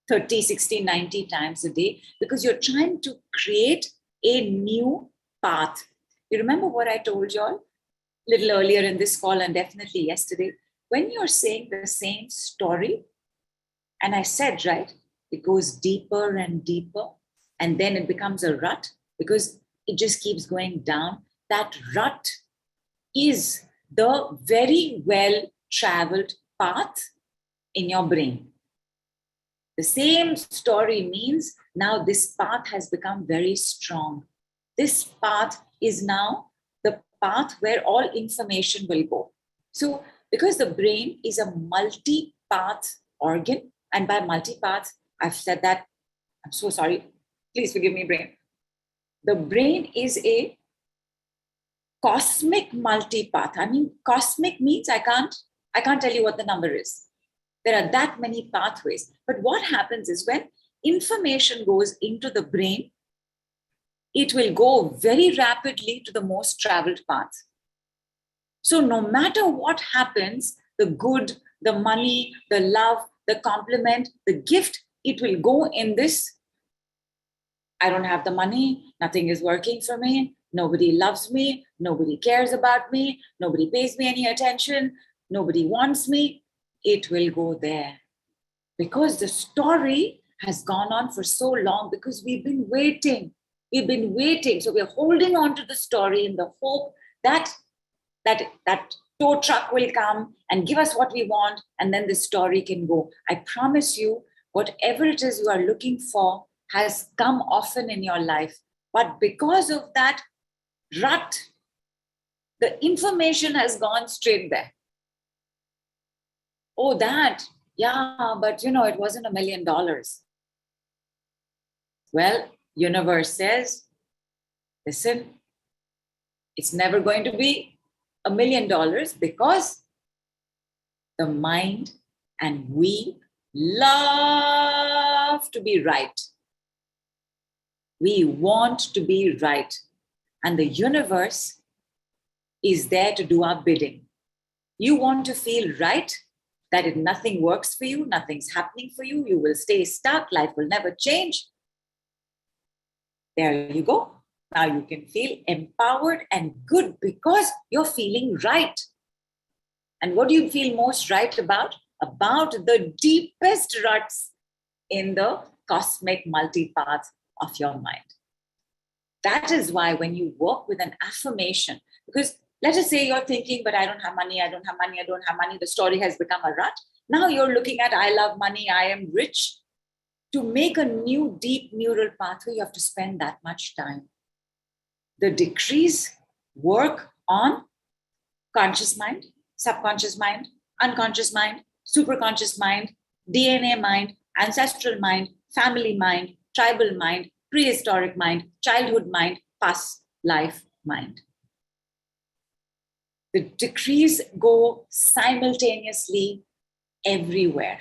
30, 60, 90 times a day because you're trying to create a new path. You remember what I told you all a little earlier in this call and definitely yesterday? When you're saying the same story, and I said, right, it goes deeper and deeper, and then it becomes a rut because it just keeps going down. That rut is the very well-traveled path in your brain. The same story means now this path has become very strong. This path is now the path where all information will go. So because the brain is a multi-path organ, and by multi-path, I've said that, I'm so sorry, please forgive me, brain. The brain is a cosmic multi-path. I mean, cosmic means I can't tell you what the number is. There are that many pathways. But what happens is when information goes into the brain, it will go very rapidly to the most traveled path. So no matter what happens, the good, the money, the love, the compliment, the gift, it will go in this. I don't have the money, nothing is working for me, nobody loves me, nobody cares about me, nobody pays me any attention, nobody wants me. It will go there because the story has gone on for so long because we've been waiting. So we're holding on to the story in the hope that tow truck will come and give us what we want, and then the story can go. I promise you, whatever it is you are looking for has come often in your life. But because of that rut, the information has gone straight there. Oh, that, yeah, but it wasn't $1 million. Well, universe says, listen, it's never going to be $1 million because the mind and we love to be right. We want to be right. And the universe is there to do our bidding. You want to feel right, that if nothing works for you, nothing's happening for you, you will stay stuck, life will never change. There you go. Now you can feel empowered and good because you're feeling right. And what do you feel most right about? About the deepest ruts in the cosmic multipath of your mind. That is why when you work with an affirmation, because let us say you're thinking, but I don't have money, I don't have money, I don't have money. The story has become a rut. Now you're looking at, I love money, I am rich. To make a new deep neural pathway, you have to spend that much time. The decrees work on conscious mind, subconscious mind, unconscious mind, superconscious mind, DNA mind, ancestral mind, family mind, tribal mind, prehistoric mind, childhood mind, past life mind. The decrees go simultaneously everywhere.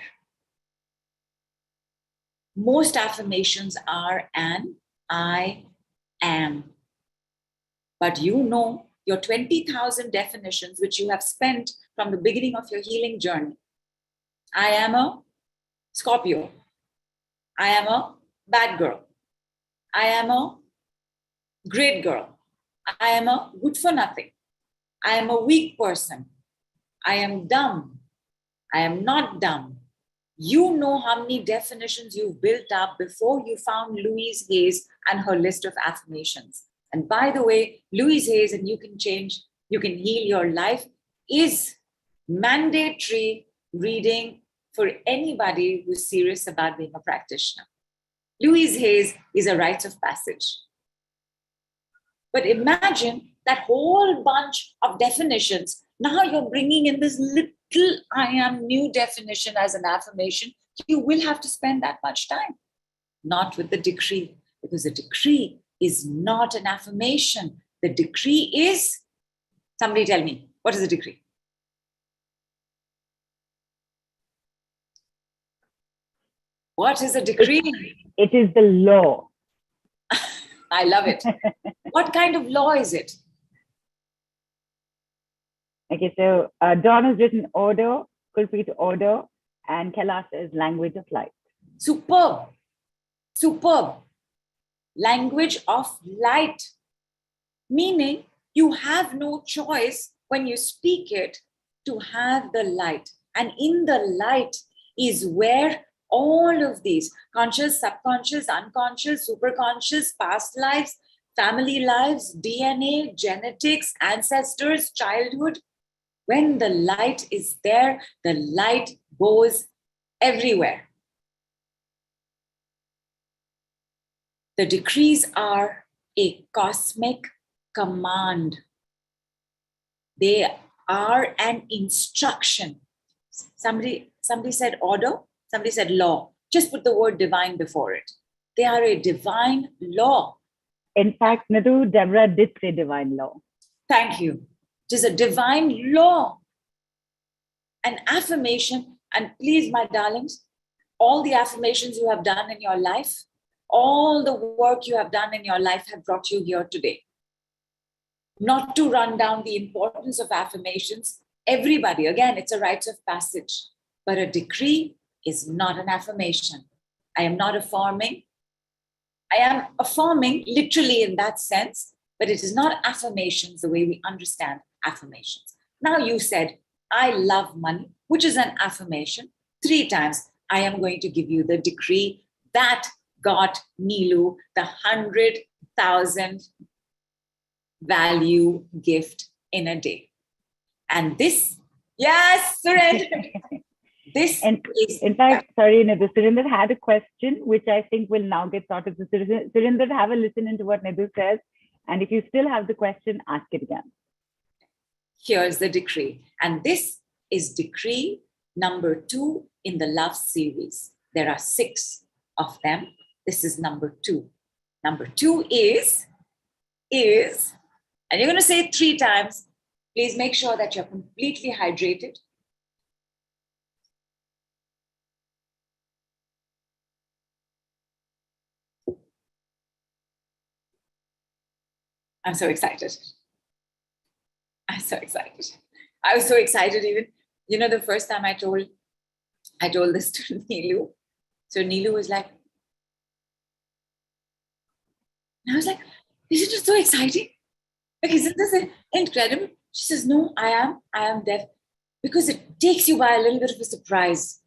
Most affirmations are an I am. But your 20,000 definitions, which you have spent from the beginning of your healing journey. I am a Scorpio. I am a bad girl. I am a great girl. I am a good for nothing. I am a weak person. I am dumb. I am not dumb. You know how many definitions you've built up before you found Louise Hayes and her list of affirmations. And by the way, Louise Hayes, and you can heal your life, is mandatory reading for anybody who's serious about being a practitioner. Louise Hayes is a rite of passage. But imagine that whole bunch of definitions. Now you're bringing in this little I am new definition as an affirmation. You will have to spend that much time. Not with the decree, because the decree is not an affirmation. The decree is, somebody tell me, what is the decree? What is a decree? It is the law. I love it. What kind of law is it? Okay, so Dawn has written order, Kulpreet order, and Kailash is language of light. Superb. Superb. Language of light. Meaning you have no choice when you speak it to have the light. And in the light is where all of these conscious, subconscious, unconscious, superconscious, past lives, family lives, DNA, genetics, ancestors, childhood. When the light is there, the light goes everywhere. The decrees are a cosmic command. They are an instruction. Somebody said order, somebody said law. Just put the word divine before it. They are a divine law. In fact, Nidhu, Deborah did say divine law. Thank you. It is a divine law. An affirmation, and please, my darlings, all the affirmations you have done in your life, all the work you have done in your life have brought you here today. Not to run down the importance of affirmations. Everybody, again, it's a rite of passage. But a decree is not an affirmation. I am not affirming. I am affirming literally in that sense, but it is not affirmations the way we understand affirmations. Now you said, I love money, which is an affirmation. 3 times, I am going to give you the decree that got Nilu the 100,000 value gift in a day. And this, yes, surrender. This is, in fact, sorry, Nidhu, Surinder had a question, which I think will now get sorted. So Surinder, have a listen into what Nidhu says. And if you still have the question, ask it again. Here's the decree. And this is decree number 2 in the love series. There are 6 of them. This is number 2. Number 2 is, and you're going to say it 3 times. Please make sure that you're completely hydrated. I'm so excited. I'm so excited. I was so excited even, the first time I told this to Nilu. So Nilu was like, and I was like, isn't it so exciting? Like, isn't this incredible? She says, no, I am deaf. Because it takes you by a little bit of a surprise.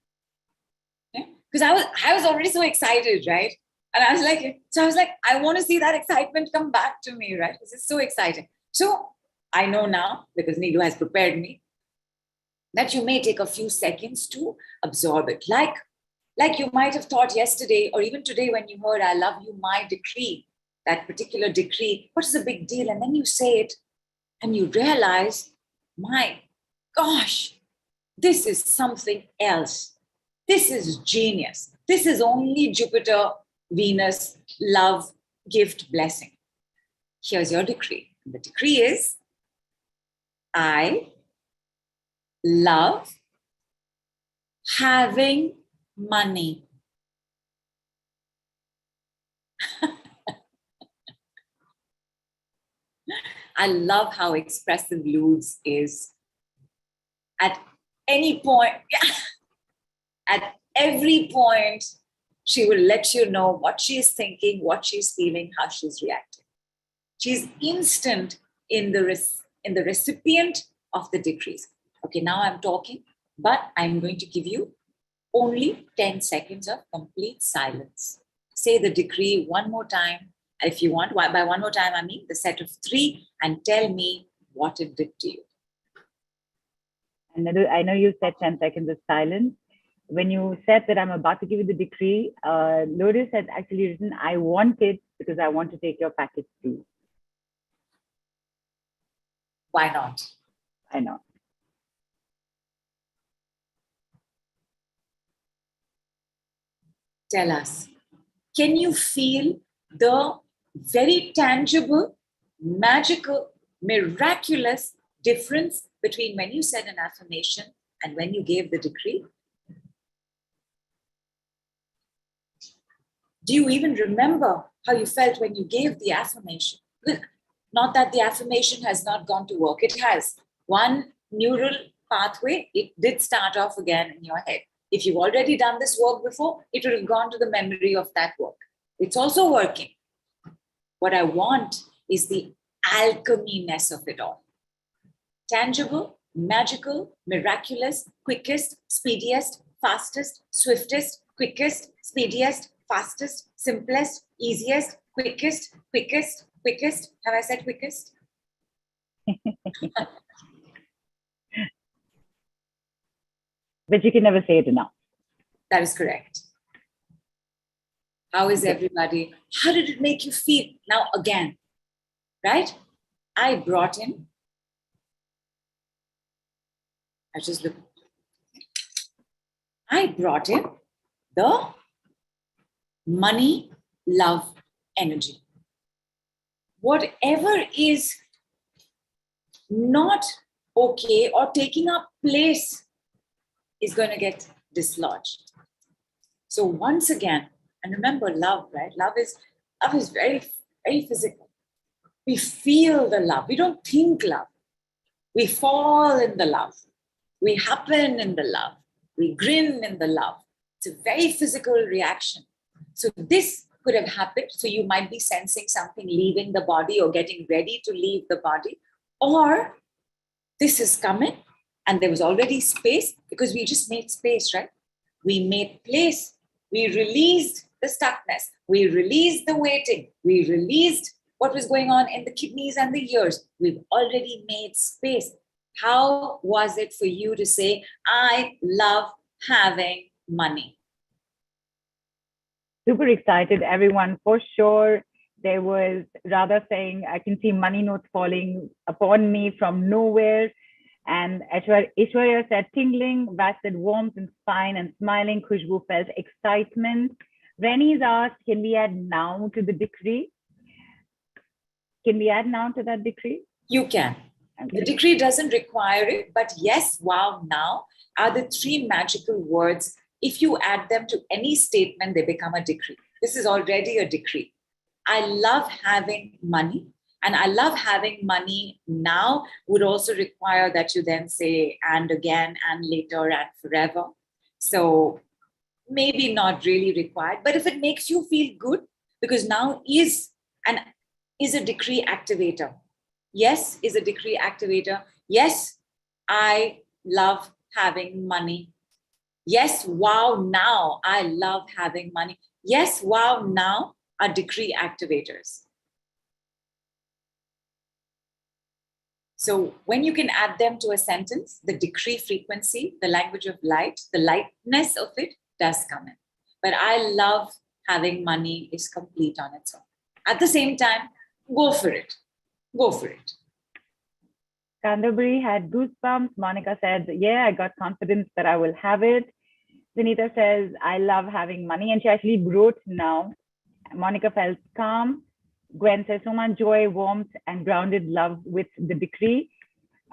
Because I was already so excited, right? And I was like, I want to see that excitement come back to me, right? This is so exciting. So I know now, because Nidhu has prepared me, that you may take a few seconds to absorb it. Like you might have thought yesterday or even today when you heard, I love you, my decree, that particular decree, what is the big deal? And then you say it and you realize, my gosh, this is something else. This is genius. This is only Jupiter, Venus, love, gift, blessing. Here's your decree. The decree is, I love having money. I love how expressive Luz is. At any point, at every point, she will let you know what she's thinking, what she's feeling, how she's reacting. She's instant in the recipient of the decrees. Okay, now I'm talking, but I'm going to give you only 10 seconds of complete silence. Say the decree one more time. If you want, by one more time, I mean the set of 3, and tell me what it did to you. And I know you said 10 seconds of silence. When you said that I'm about to give you the decree, Lotus had actually written, I want it because I want to take your package too. Why not? I know. Tell us, can you feel the very tangible, magical, miraculous difference between when you said an affirmation and when you gave the decree? Do you even remember how you felt when you gave the affirmation? Not that the affirmation has not gone to work. It has. One neural pathway, it did start off again in your head. If you've already done this work before, it would have gone to the memory of that work. It's also working. What I want is the alchemy-ness of it all. Tangible, magical, miraculous, quickest, speediest, fastest, swiftest, quickest, speediest, fastest, simplest, easiest, quickest, quickest, quickest. Have I said quickest? But you can never say it enough. That is correct. How is everybody? How did it make you feel? Now again, right? I brought in, I brought in the money, love, energy. Whatever is not okay or taking up place is going to get dislodged. So once again, and remember love, right? Love is very, very physical. We feel the love. We don't think love. We fall in the love. We happen in the love. We grin in the love. It's a very physical reaction. So this could have happened. So you might be sensing something leaving the body or getting ready to leave the body. Or this is coming and there was already space because we just made space, right? We made place. We released the stuckness. We released the waiting. We released what was going on in the kidneys and the ears. We've already made space. How was it for you to say, I love having money? Super excited, everyone, for sure. There was Radha saying, I can see money notes falling upon me from nowhere. And Ishwarya said, tingling. Vash said, warmth and spine and smiling. Khushbu felt excitement. Rennie's asked, can we add now to the decree? Can we add now to that decree? You can. Okay. The decree doesn't require it, but yes, wow, now are the three magical words. If you add them to any statement, they become a decree. This is already a decree. I love having money, and I love having money now would also require that you then say, and again, and later, and forever. So maybe not really required, but if it makes you feel good, because now is a decree activator. Yes, is a decree activator. Yes, I love having money. Yes, wow, now I love having money. Yes, wow, now are decree activators. So when you can add them to a sentence, the decree frequency, the language of light, the lightness of it does come in. But I love having money is complete on its own. At the same time, go for it. Go for it. Canterbury had goosebumps. Monica said, yeah, I got confidence that I will have it. Sunita says, I love having money. And she actually wrote now. Monica felt calm. Gwen says, so much joy, warmth, and grounded love with the decree.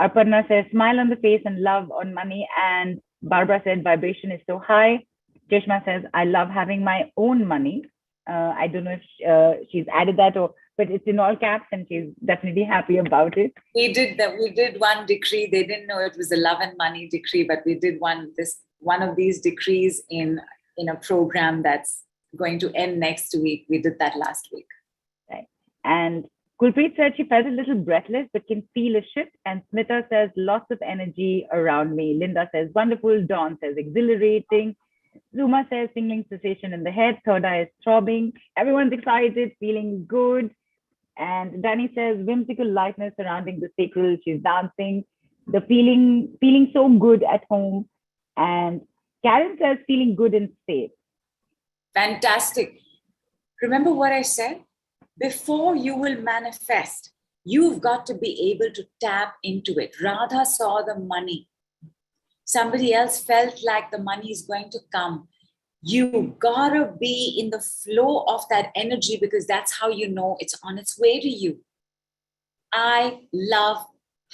Aparna says, smile on the face and love on money. And Barbara said, vibration is so high. Jeshma says, I love having my own money. I don't know if she's added that, but it's in all caps and she's definitely happy about it. We did one decree. They didn't know it was a love and money decree, but we did one of these decrees in a program that's going to end next week. We did that last week. Right. And Kulpreet said she felt a little breathless, but can feel a shift. And Smita says, lots of energy around me. Linda says, wonderful. Dawn says, exhilarating. Zuma says, tingling sensation in the head. Third eye is throbbing. Everyone's excited, feeling good. And Danny says, whimsical lightness surrounding the sacral. She's dancing. The feeling so good at home. And Karen says, feeling good and safe. Fantastic. Remember what I said? Before you will manifest, you've got to be able to tap into it. Radha saw the money. Somebody else felt like the money is going to come. You gotta be in the flow of that energy because that's how you know it's on its way to you. I love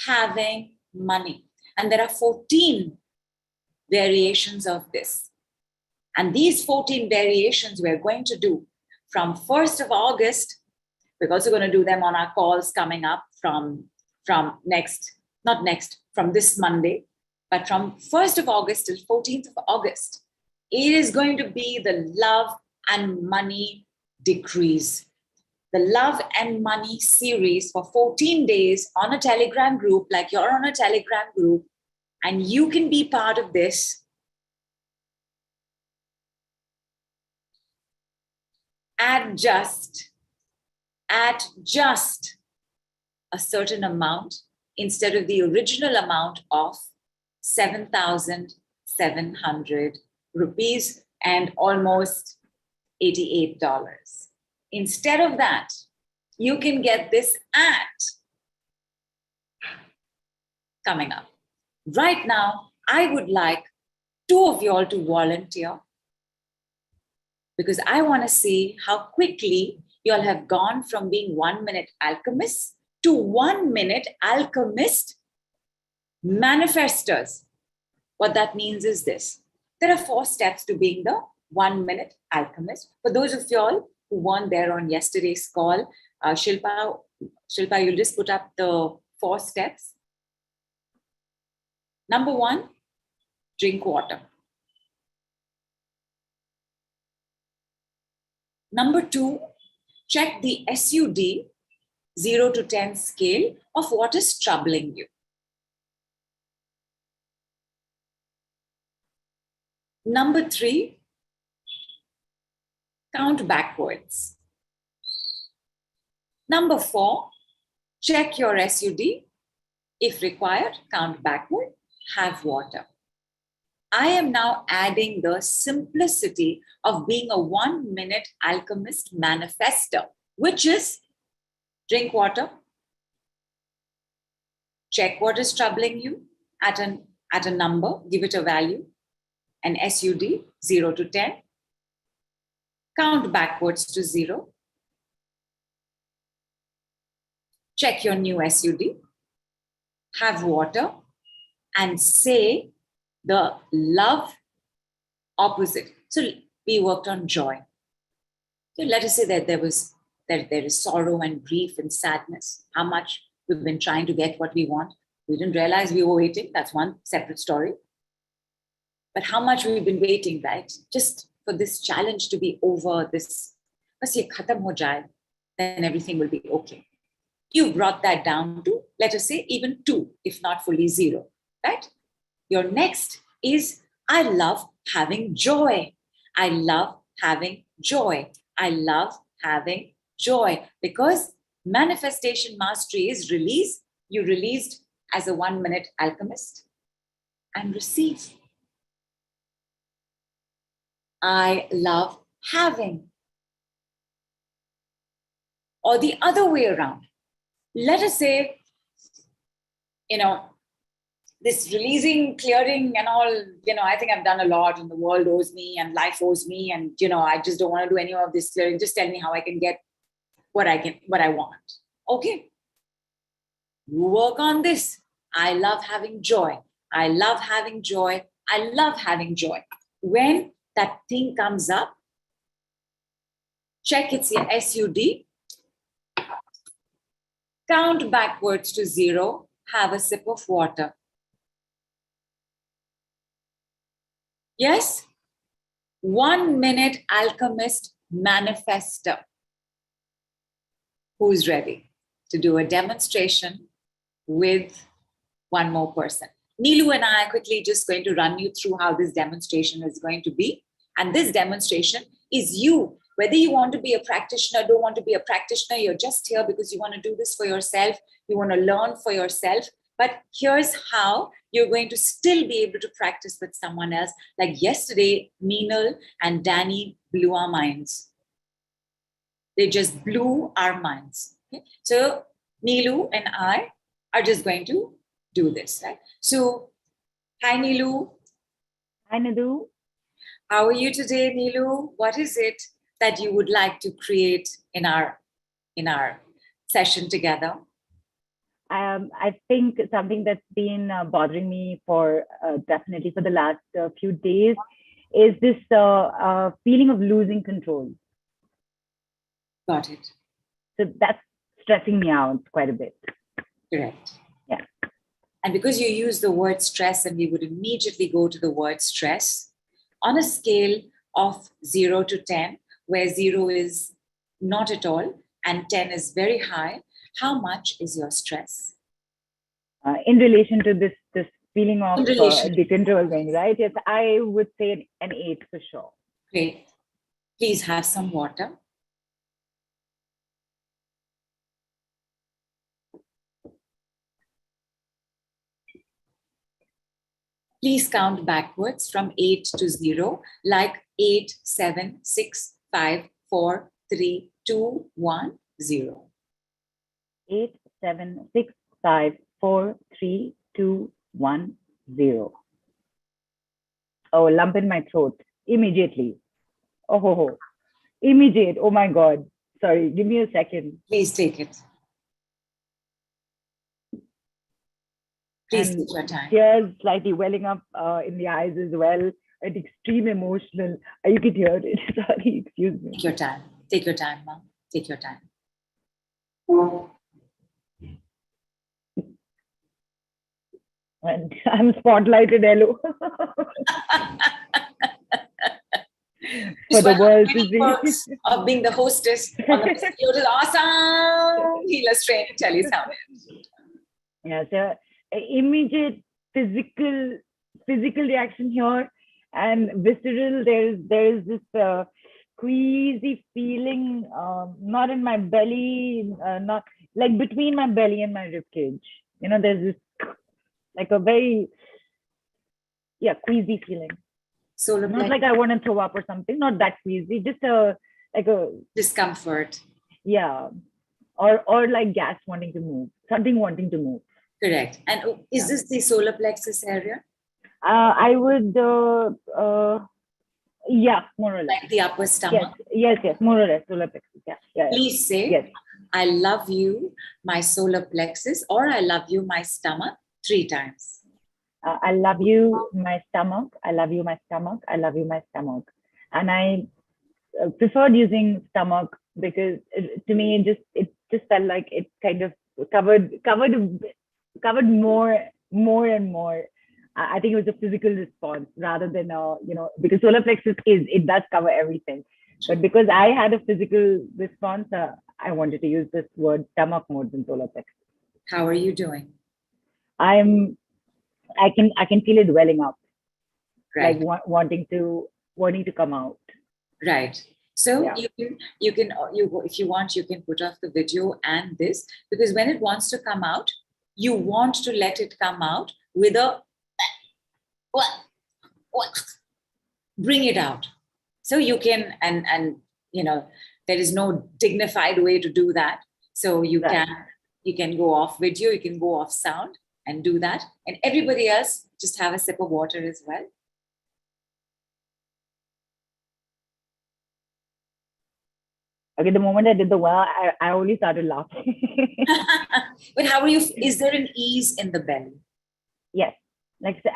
having money. And there are 14 variations of this. And these 14 variations we're going to do from 1st of August. We're also going to do them on our calls coming up from this Monday, but from 1st of August till 14th of August, It is going to be the love and money decrease. The love and money series for 14 days on a Telegram group, like you're on a Telegram group, and you can be part of this. At just a certain amount instead of the original amount of 7,700 rupees and almost $88. Instead of that, you can get this at coming up. Right now, I would like 2 of you all to volunteer because I want to see how quickly you all have gone from being 1-minute alchemists to 1-minute alchemist manifestors. What that means is this. There are 4 steps to being the 1-minute alchemist. For those of you all who weren't there on yesterday's call, Shilpa, you'll just put up the 4 steps. Number 1, drink water. Number 2, check the SUD 0 to 10 scale of what is troubling you. Number 3, count backwards. Number 4, check your SUD. If required, count backward, have water. I am now adding the simplicity of being a 1-minute alchemist manifestor, which is drink water, check what is troubling you at a number, give it a value, an SUD 0 to 10, count backwards to 0, check your new SUD, have water, and say the love opposite. So we worked on joy. So let us say that there is sorrow and grief and sadness. How much we've been trying to get what we want. We didn't realize we were waiting. That's one separate story. But how much we've been waiting, right? Just for this challenge to be over, this, bas ye khatam ho jaye, then everything will be okay. You brought that down to, let us say, even 2, if not fully 0, right? Your next is, I love having joy. I love having joy. I love having joy. Because manifestation mastery is release. You released as a 1-minute alchemist and receive. I love having. Or the other way around. Let us say, this releasing, clearing and all, I think I've done a lot and the world owes me and life owes me. And, I just don't want to do any of this clearing. Just tell me how I can get what I want. Okay. You work on this. I love having joy. I love having joy. I love having joy. When that thing comes up, check it's your SUD. Count backwards to 0. Have a sip of water. Yes? 1-minute alchemist manifestor. Who's ready to do a demonstration with one more person? Neelu and I are quickly just going to run you through how this demonstration is going to be. And this demonstration is you. Whether you want to be a practitioner, don't want to be a practitioner, you're just here because you want to do this for yourself. You want to learn for yourself. But here's how you're going to still be able to practice with someone else. Like yesterday, Meenal and Danny blew our minds. They just blew our minds. Okay? So Neelu and I are just going to do this. Right? So, hi Neelu. Hi Nidhu. How are you today, Neelu? What is it that you would like to create in our session together? I think something that's been bothering me for definitely for the last few days is this feeling of losing control. Got it. So that's stressing me out quite a bit. Correct. Yeah. And because you use the word stress, and we would immediately go to the word stress, On a scale of 0 to 10, where 0 is not at all and 10 is very high, how much is your stress? In relation to this feeling of In relation. the control going, right? Yes, I would say an 8 for sure. Great. Please have some water. Please count backwards from 8 to 0, like 8, 7, 6, 5, 4, 3, 2, 1, 0. 8, 7, 6, 5, 4, 3, 2, 1, 0. Oh, lump in my throat immediately. Oh, immediate. Oh my God. Sorry, give me a second. Please take it. Please And take your time. tears slightly welling up in the eyes as well. An extreme emotional. You could hear it. Sorry, excuse me. Take your time. Take your time, Mom. Take your time. And I'm spotlighted, hello. For the world to see. Perks of being the hostess on the Mystic Lotus Awesome Healers Training Telesound. Yeah, so immediate physical reaction here, and visceral. There's this queasy feeling, not in my belly, not like between my belly and my rib cage. You know, there's this like a very queasy feeling. So Not like I want to throw up or something. Not that queasy. Just a discomfort. Yeah, or like gas wanting to move. Something wanting to move. Correct. And is this the solar plexus area? I would, more or less. Like the upper stomach? Yes, more or less, solar plexus. Yeah. Please say, yes. I love you, my solar plexus, or I love you, my stomach, 3 times. I love you, my stomach. I love you, my stomach. I love you, my stomach. And I preferred using stomach because to me, it just felt like it kind of covered more and more. I think it was a physical response rather than because solar plexus it does cover everything, but because I had a physical response, I wanted to use this word stomach more than solar plexus. How are you doing? I can feel it welling up, right? Like wanting to come out. Right. So you can if you want, you can put off the video and this, because when it wants to come out, you want to let it come out with a bring it out. So you can, and there is no dignified way to do that. So you can go off video, you can go off sound and do that. And everybody else just have a sip of water as well. Okay, the moment I did the I only started laughing. But how are you? Is there an ease in the belly? Yes.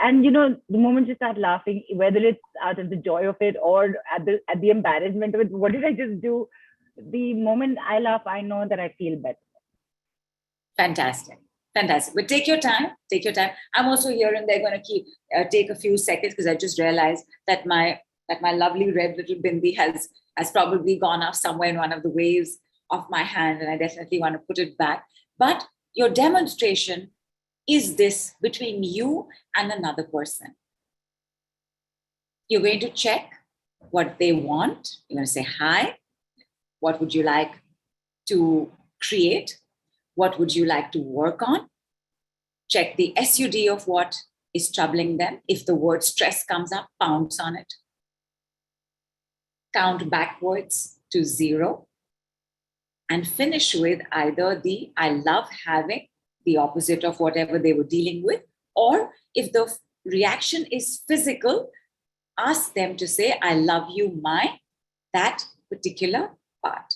And the moment you start laughing, whether it's out of the joy of it or at the embarrassment of it, what did I just do? The moment I laugh, I know that I feel better. Fantastic. But take your time. I'm also here and they're going to take a few seconds, because I just realized that my lovely red little bindi has probably gone off somewhere in one of the waves of my hand, and I definitely want to put it back. But your demonstration is this between you and another person. You're going to check what they want. You're going to say, hi, what would you like to create? What would you like to work on? Check the SUD of what is troubling them. If the word stress comes up, pounce on it. Count backwards to 0. And finish with either the I love having, the opposite of whatever they were dealing with, or if the reaction is physical, ask them to say, I love you, that particular part.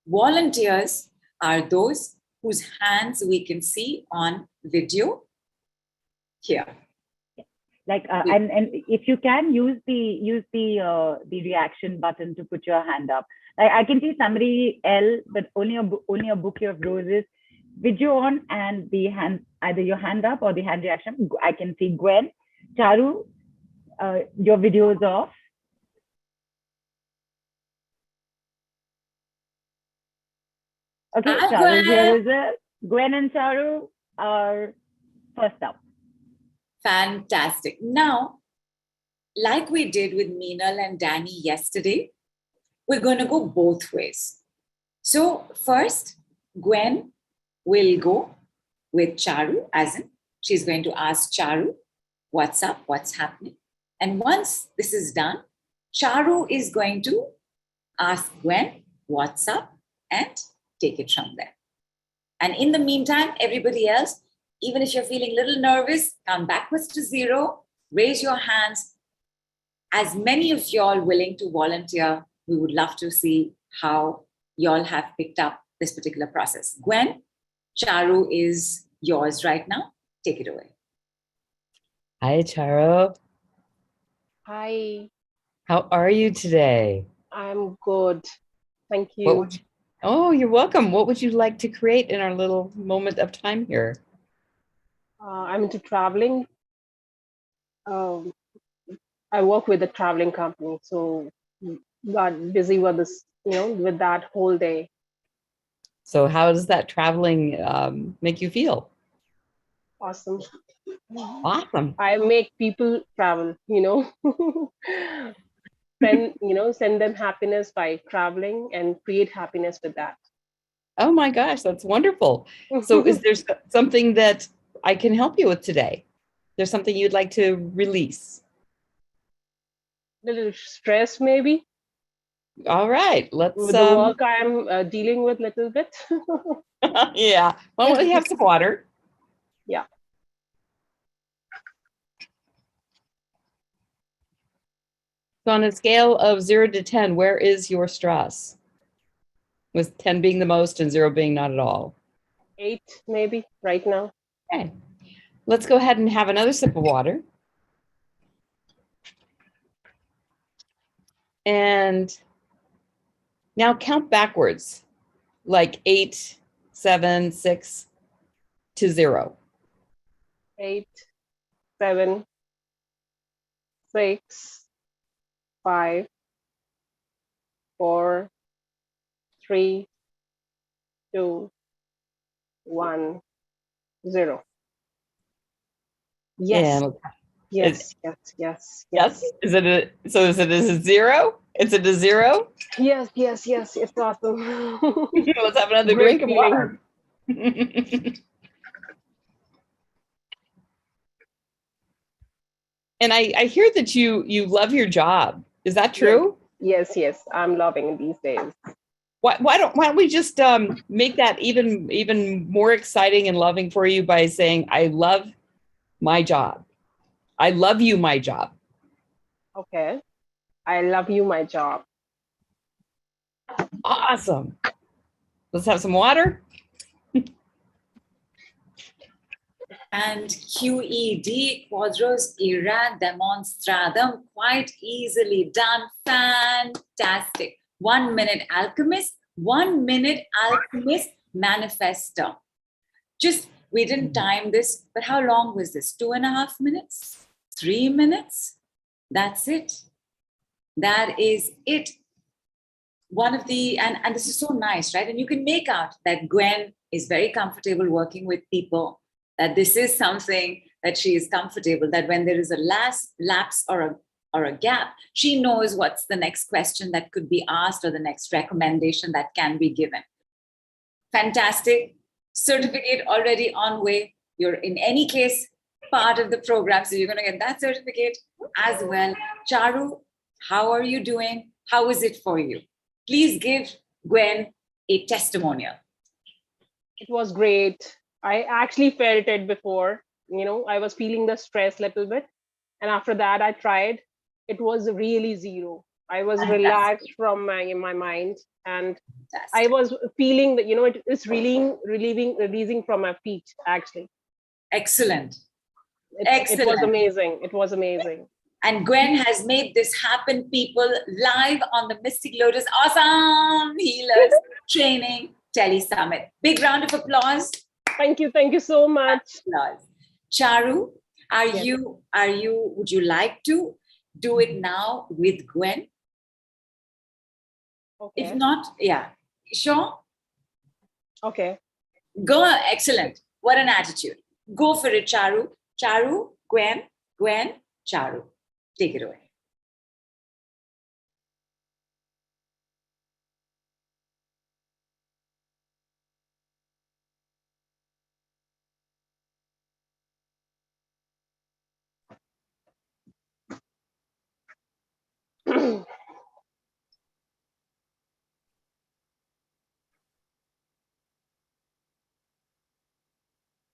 Volunteers are those whose hands we can see on video here. And if you can use the reaction button to put your hand up. I can see somebody else, but only a bouquet of roses, video on, and the hand, either your hand up or the hand reaction. I can see Gwen, Charu, your videos off. Okay, Charu here is it. Gwen and Charu are first up. Fantastic. Now, like we did with Meenal and Danny yesterday, we're going to go both ways. So first, Gwen will go with Charu, as in she's going to ask Charu, what's up, what's happening? And once this is done, Charu is going to ask Gwen, what's up, and take it from there. And in the meantime, everybody else, even if you're feeling a little nervous, count backwards to 0, raise your hands. As many of y'all willing to volunteer, we would love to see how y'all have picked up this particular process. Gwen, Charu is yours right now. Take it away. Hi, Charu. Hi, How are you today? I'm good. Thank What you. would you, oh, you're welcome. What would you like to create in our little moment of time here? I'm into traveling. Um, I work with a traveling company, so got busy with this, with that whole day. So how does that traveling make you feel? Awesome. Awesome. I make people travel, send them happiness by traveling and create happiness with that. Oh my gosh, that's wonderful. So is there something that I can help you with today? There's something you'd like to release? Little stress maybe All right, let's with the work I'm dealing with little bit. yeah. Why don't we have some water? Yeah. So on a scale of 0 to 10, where is your stress? With 10 being the most and 0 being not at all. 8 maybe right now. Okay. Let's go ahead and have another sip of water. And now count backwards, like 8, 7, 6 to 0. 8, 7, 6, 5, 4, 3, 2, 1, 0. Yes. And Yes. yes. Is it a 0? Is it a 0? Yes. It's awesome. Let's have another Great drink of feeling. water. And I hear that you love your job. Is that true? Yes. I'm loving these days. Why don't we just make that even more exciting and loving for you by saying, I love my job. I love you, my job. Okay. I love you, my job. Awesome. Let's have some water. And QED, quadros era demonstradum, quite easily done. Fantastic. 1 minute Alchemist, 1 minute Alchemist manifesto. Just, we didn't time this, but how long was this? 2.5 minutes? 3 minutes? That's it. That is it. One of the, and this is so nice, right? And you can make out that Gwen is very comfortable working with people, that this is something that she is comfortable, that when there is a lapse or a gap, she knows what's the next question that could be asked or the next recommendation that can be given. Fantastic. Certificate already on way. You're in any case part of the program, so you're going to get that certificate as well. Charu, how are you doing? How is it for you? Please give Gwen a testimonial. It was great. I actually felt it before. I was feeling the stress a little bit. And after that, I tried. It was really 0. I was relaxed from my mind. And I was feeling that, it is releasing from my feet, actually. Excellent. It was amazing. It was amazing. And Gwen has made this happen, people, live on the Mystic Lotus Awesome Healers Training Tele Summit. Big round of applause. Thank you so much. Charu, would you like to do it now with Gwen? Okay. If not, yeah. Sure? Okay. Go, excellent. What an attitude. Go for it, Charu. Charu, Gwen, Gwen, Charu. Take it away.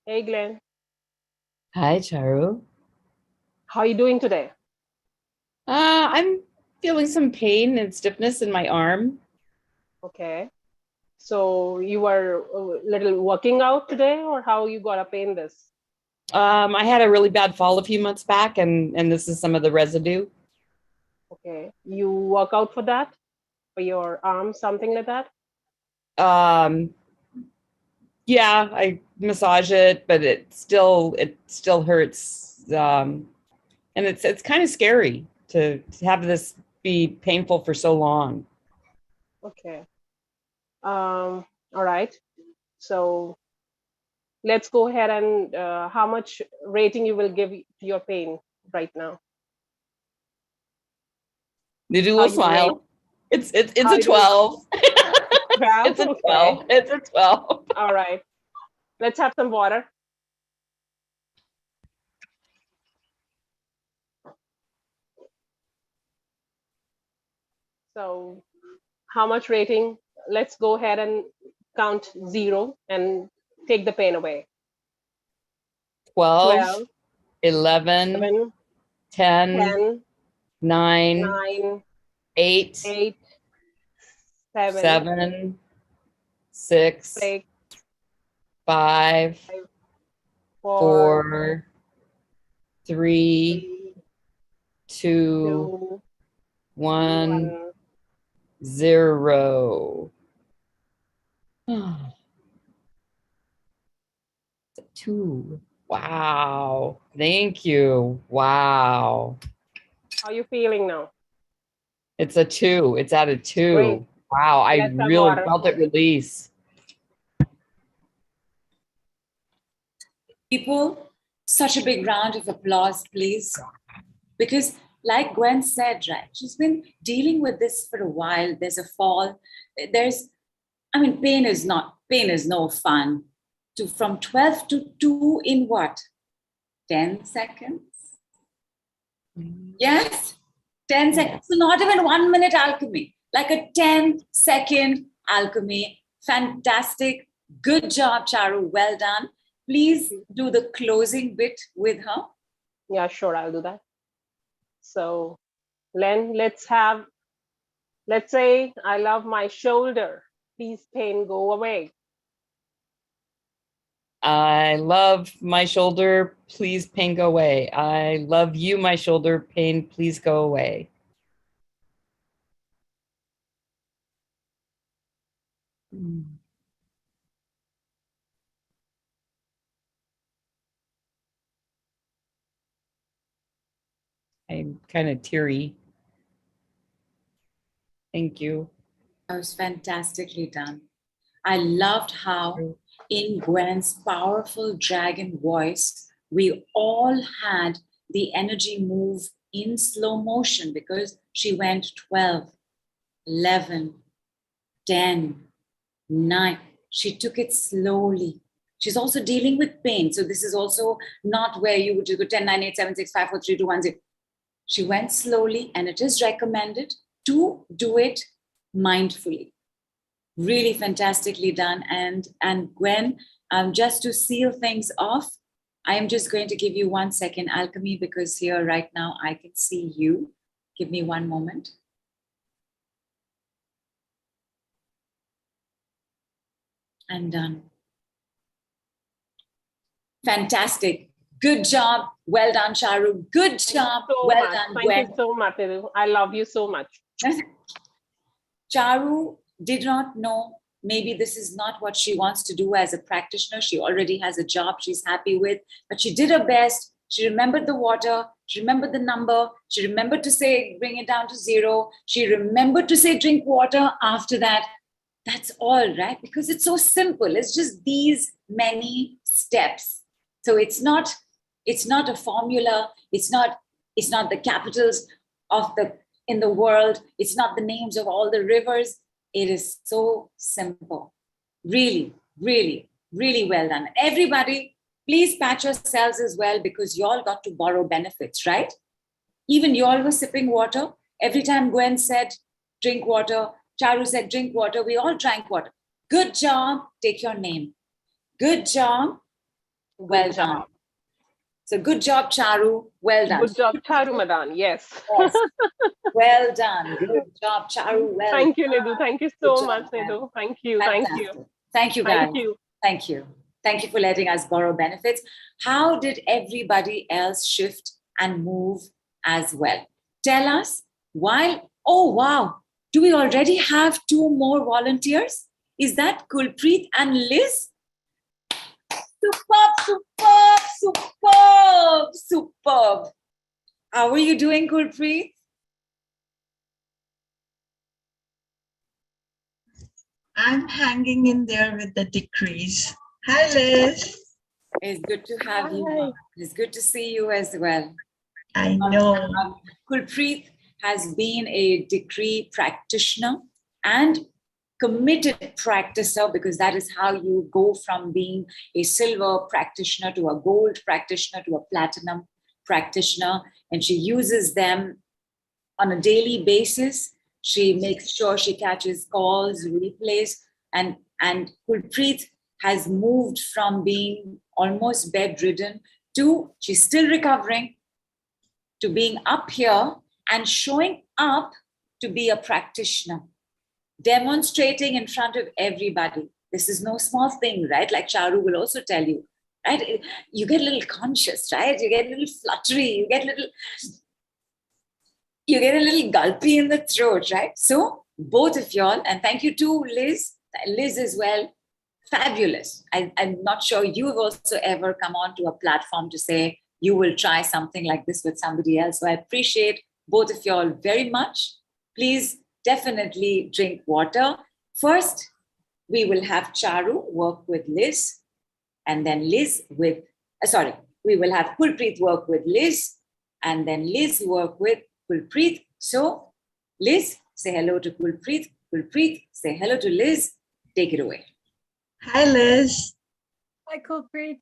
Hey, Glenn. Hi, Charu. How are you doing today? I'm feeling some pain and stiffness in my arm. Okay. So you were a little working out today, or how you got a pain this? I had a really bad fall a few months back, and this is some of the residue. Okay. You work out for that? For your arm, something like that? Yeah, I massage it, but it still hurts. And it's kind of scary to have this be painful for so long. Okay. All right. So let's go ahead and how much rating you will give to your pain right now? Nidhu How will you rate? smile. It's How a you do? 12. 12? It's a Okay. 12. It's a 12. All right. Let's have some water. So how much rating? Let's go ahead and count 0 and take the pain away. 12, 12, 11, 7, 10, 10, 9, 9, 8, 8, 7, 7, 6, 6, 5, 4, 4, 3, 3, 2, 2, 1, 1. 0. 2. Wow. Thank you. Wow. How are you feeling now? It's a 2. It's at a 2. Great. Wow. I Let's have really water. felt it release. People, such a big round of applause, please. Because like Gwen said, right, she's been dealing with this for a while. There's a fall. Pain is no fun. From 12 to 2 in what? 10 seconds? Yes? 10 seconds. So not even 1 minute alchemy, like a 10-second alchemy. Fantastic. Good job, Charu. Well done. Please do the closing bit with her. Yeah, sure, I'll do that. So, Len, let's say I love my shoulder. Please, pain, go away. I love my shoulder. Please, pain, go away. I love you, my shoulder. Pain, please go away. I'm kind of teary. Thank you. That was fantastically done. I loved how in Gwen's powerful dragon voice, we all had the energy move in slow motion because she went 12, 11, 10, 9. She took it slowly. She's also dealing with pain. So this is also not where you would go 10, 9, 8, 7, 6, 5, 4, 3, 2, 1, 0. She went slowly, and it is recommended to do it mindfully. Really fantastically done. And Gwen, just to seal things off, I am just going to give you 1 second, Alchemy, because here right now I can see you. Give me 1 moment. And done. Fantastic. Good job. Well done, Charu. Good job. Well done, Gwen. Thank you so much, Nidhu. I love you so much. Charu did not know, maybe this is not what she wants to do as a practitioner. She already has a job she's happy with, but she did her best. She remembered the water. She remembered the number. She remembered to say, bring it down to 0. She remembered to say, drink water after that. That's all, right? Because it's so simple. It's just these many steps. So it's not a formula. It's not the capitals in the world. It's not the names of all the rivers. It is so simple. Really, really, really well done. Everybody, please pat yourselves as well, because you all got to borrow benefits, right? Even you all were sipping water. Every time Gwen said, drink water, Charu said, drink water, we all drank water. Good job. Take your name. Good job. Well done. So good job, Charu. Well done. Good job, Charu Madan. Yes. Yes. Well done. Good job, Charu. Well Thank you, done. Nidhu. Thank you Good so job, much, man. Nidhu. Thank you. Fantastic. Thank you. Thank you, guys. Thank you. Thank you. Thank you for letting us borrow benefits. How did everybody else shift and move as well? Tell us why. Oh, wow. Do we already have 2 more volunteers? Is that Kulpreet and Liz? Superb, superb, superb, superb. How are you doing, Kulpreet? I'm hanging in there with the decrees. Hi, Liz. It's good to have you. Mom. It's good to see you as well. I know. Kulpreet has been a decree practitioner and committed practicer, because that is how you go from being a silver practitioner to a gold practitioner to a platinum practitioner. And she uses them on a daily basis. She makes sure she catches calls, replays, and Kulpreet has moved from being almost bedridden to, she's still recovering, to being up here and showing up to be a practitioner, demonstrating in front of everybody. This is no small thing, right? Like Charu will also tell you, right? You get a little conscious, right? You get a little fluttery, you get a little gulpy in the throat, right? So both of y'all, and thank you to Liz as well, fabulous. I'm not sure you have also ever come onto a platform to say you will try something like this with somebody else. So I appreciate both of y'all very much. Please definitely drink water. First, we will have Charu work with Liz, and then we will have Kulpreet work with Liz, and then Liz work with Kulpreet. So Liz, say hello to Kulpreet. Kulpreet, say hello to Liz. Take it away. Hi, Liz. Hi, Kulpreet.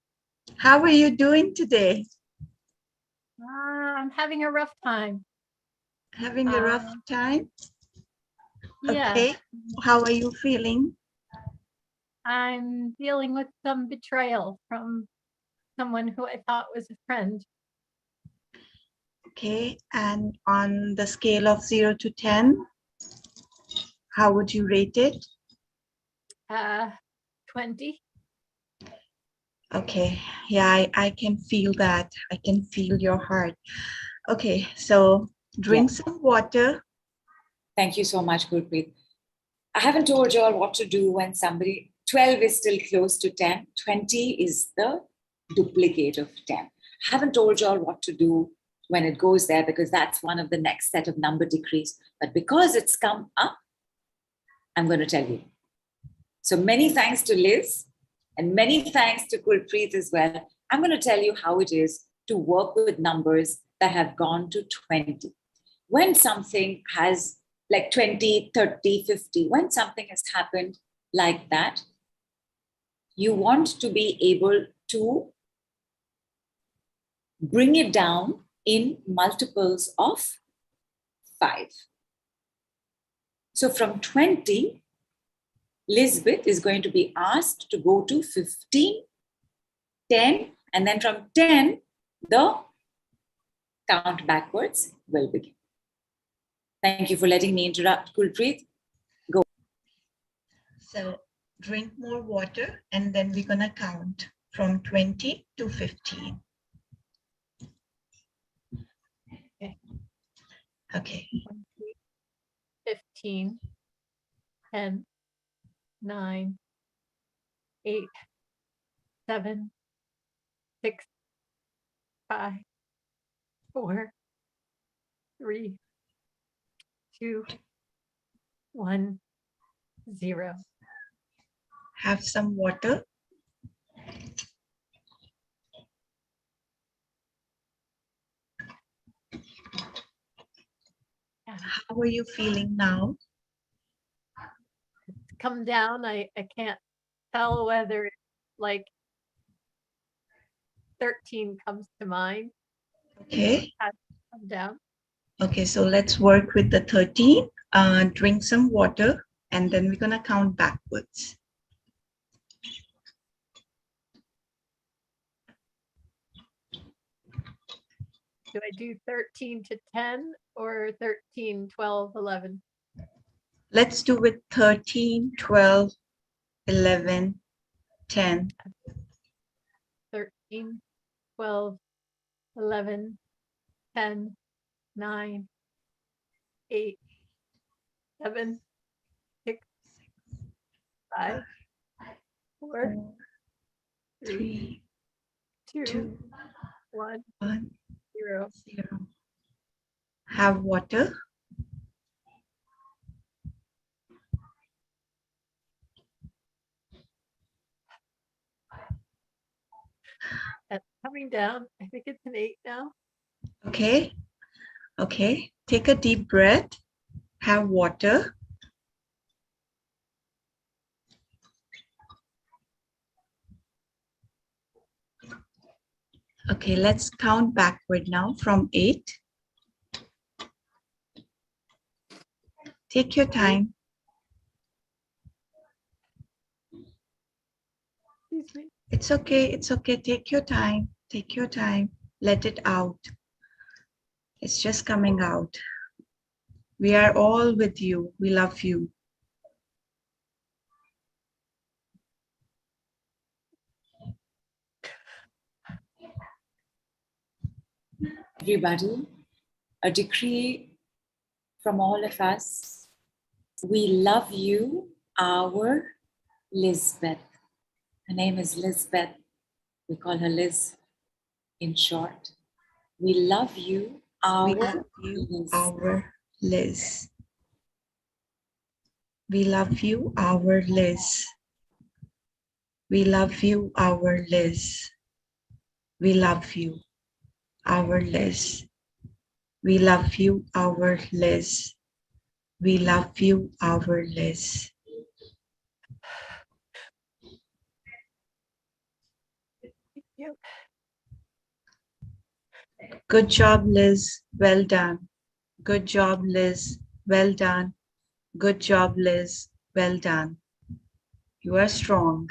How are you doing today? I'm having a rough time. Having a rough time? Yeah. Okay. How are you feeling? I'm dealing with some betrayal from someone who I thought was a friend. Okay. And on the scale of 0 to 10, how would you rate it? 20. Okay. Yeah, I can feel that. I can feel your heart. Okay. So drink some water. Thank you so much, Gurpreet. I haven't told you all what to do when 12 is still close to 10. 20 is the duplicate of 10. I haven't told you all what to do when it goes there, because that's one of the next set of number decrees. But because it's come up, I'm going to tell you. So many thanks to Liz and many thanks to Kulpreet as well. I'm going to tell you how it is to work with numbers that have gone to 20. When something has like 20, 30, 50, when something has happened like that, you want to be able to bring it down in multiples of 5. So from 20, Lisbeth is going to be asked to go to 15, 10, and then from 10, the count backwards will begin. Thank you for letting me interrupt, Kulpreet. Go. So drink more water, and then we're going to count from 20 to 15. Okay. 15, 10, 9, 8, 7, 6, 5, 4, 3, 2, 1, 0. Have some water. Yeah. How are you feeling now? Come down. I can't tell whether it's like 13 comes to mind. Okay. Has come down. Okay, so let's work with the 13. Drink some water, and then we're gonna count backwards. Do I do 13 to 10 or 13, 12, 11? Let's do it 13, 12, 11, 10. 13, 12, 11, 10, 9, 8, 7, 6, 5, 4, 3, 2, 2, 1, 1, 0. 0. Have water. That's coming down. I think it's an 8 now. Okay. Okay. Take a deep breath. Have water. Okay, let's count backward now from 8. Take your time. Excuse me. It's okay. It's okay. Take your time. Take your time. Let it out. It's just coming out. We are all with you. We love you. Everybody, a decree from all of us. We love you, our Lisbeth. Her name is Lisbeth. We call her Liz in short. We love you, our We love you, Liz. our Liz. We love you, our Liz. We love you, our Liz. We love you, our Liz. We love you, our Liz. We love you, our Liz. Thank you. Good job, Liz. Well done. Good job, Liz. Well done. Good job, Liz. Well done. You are strong.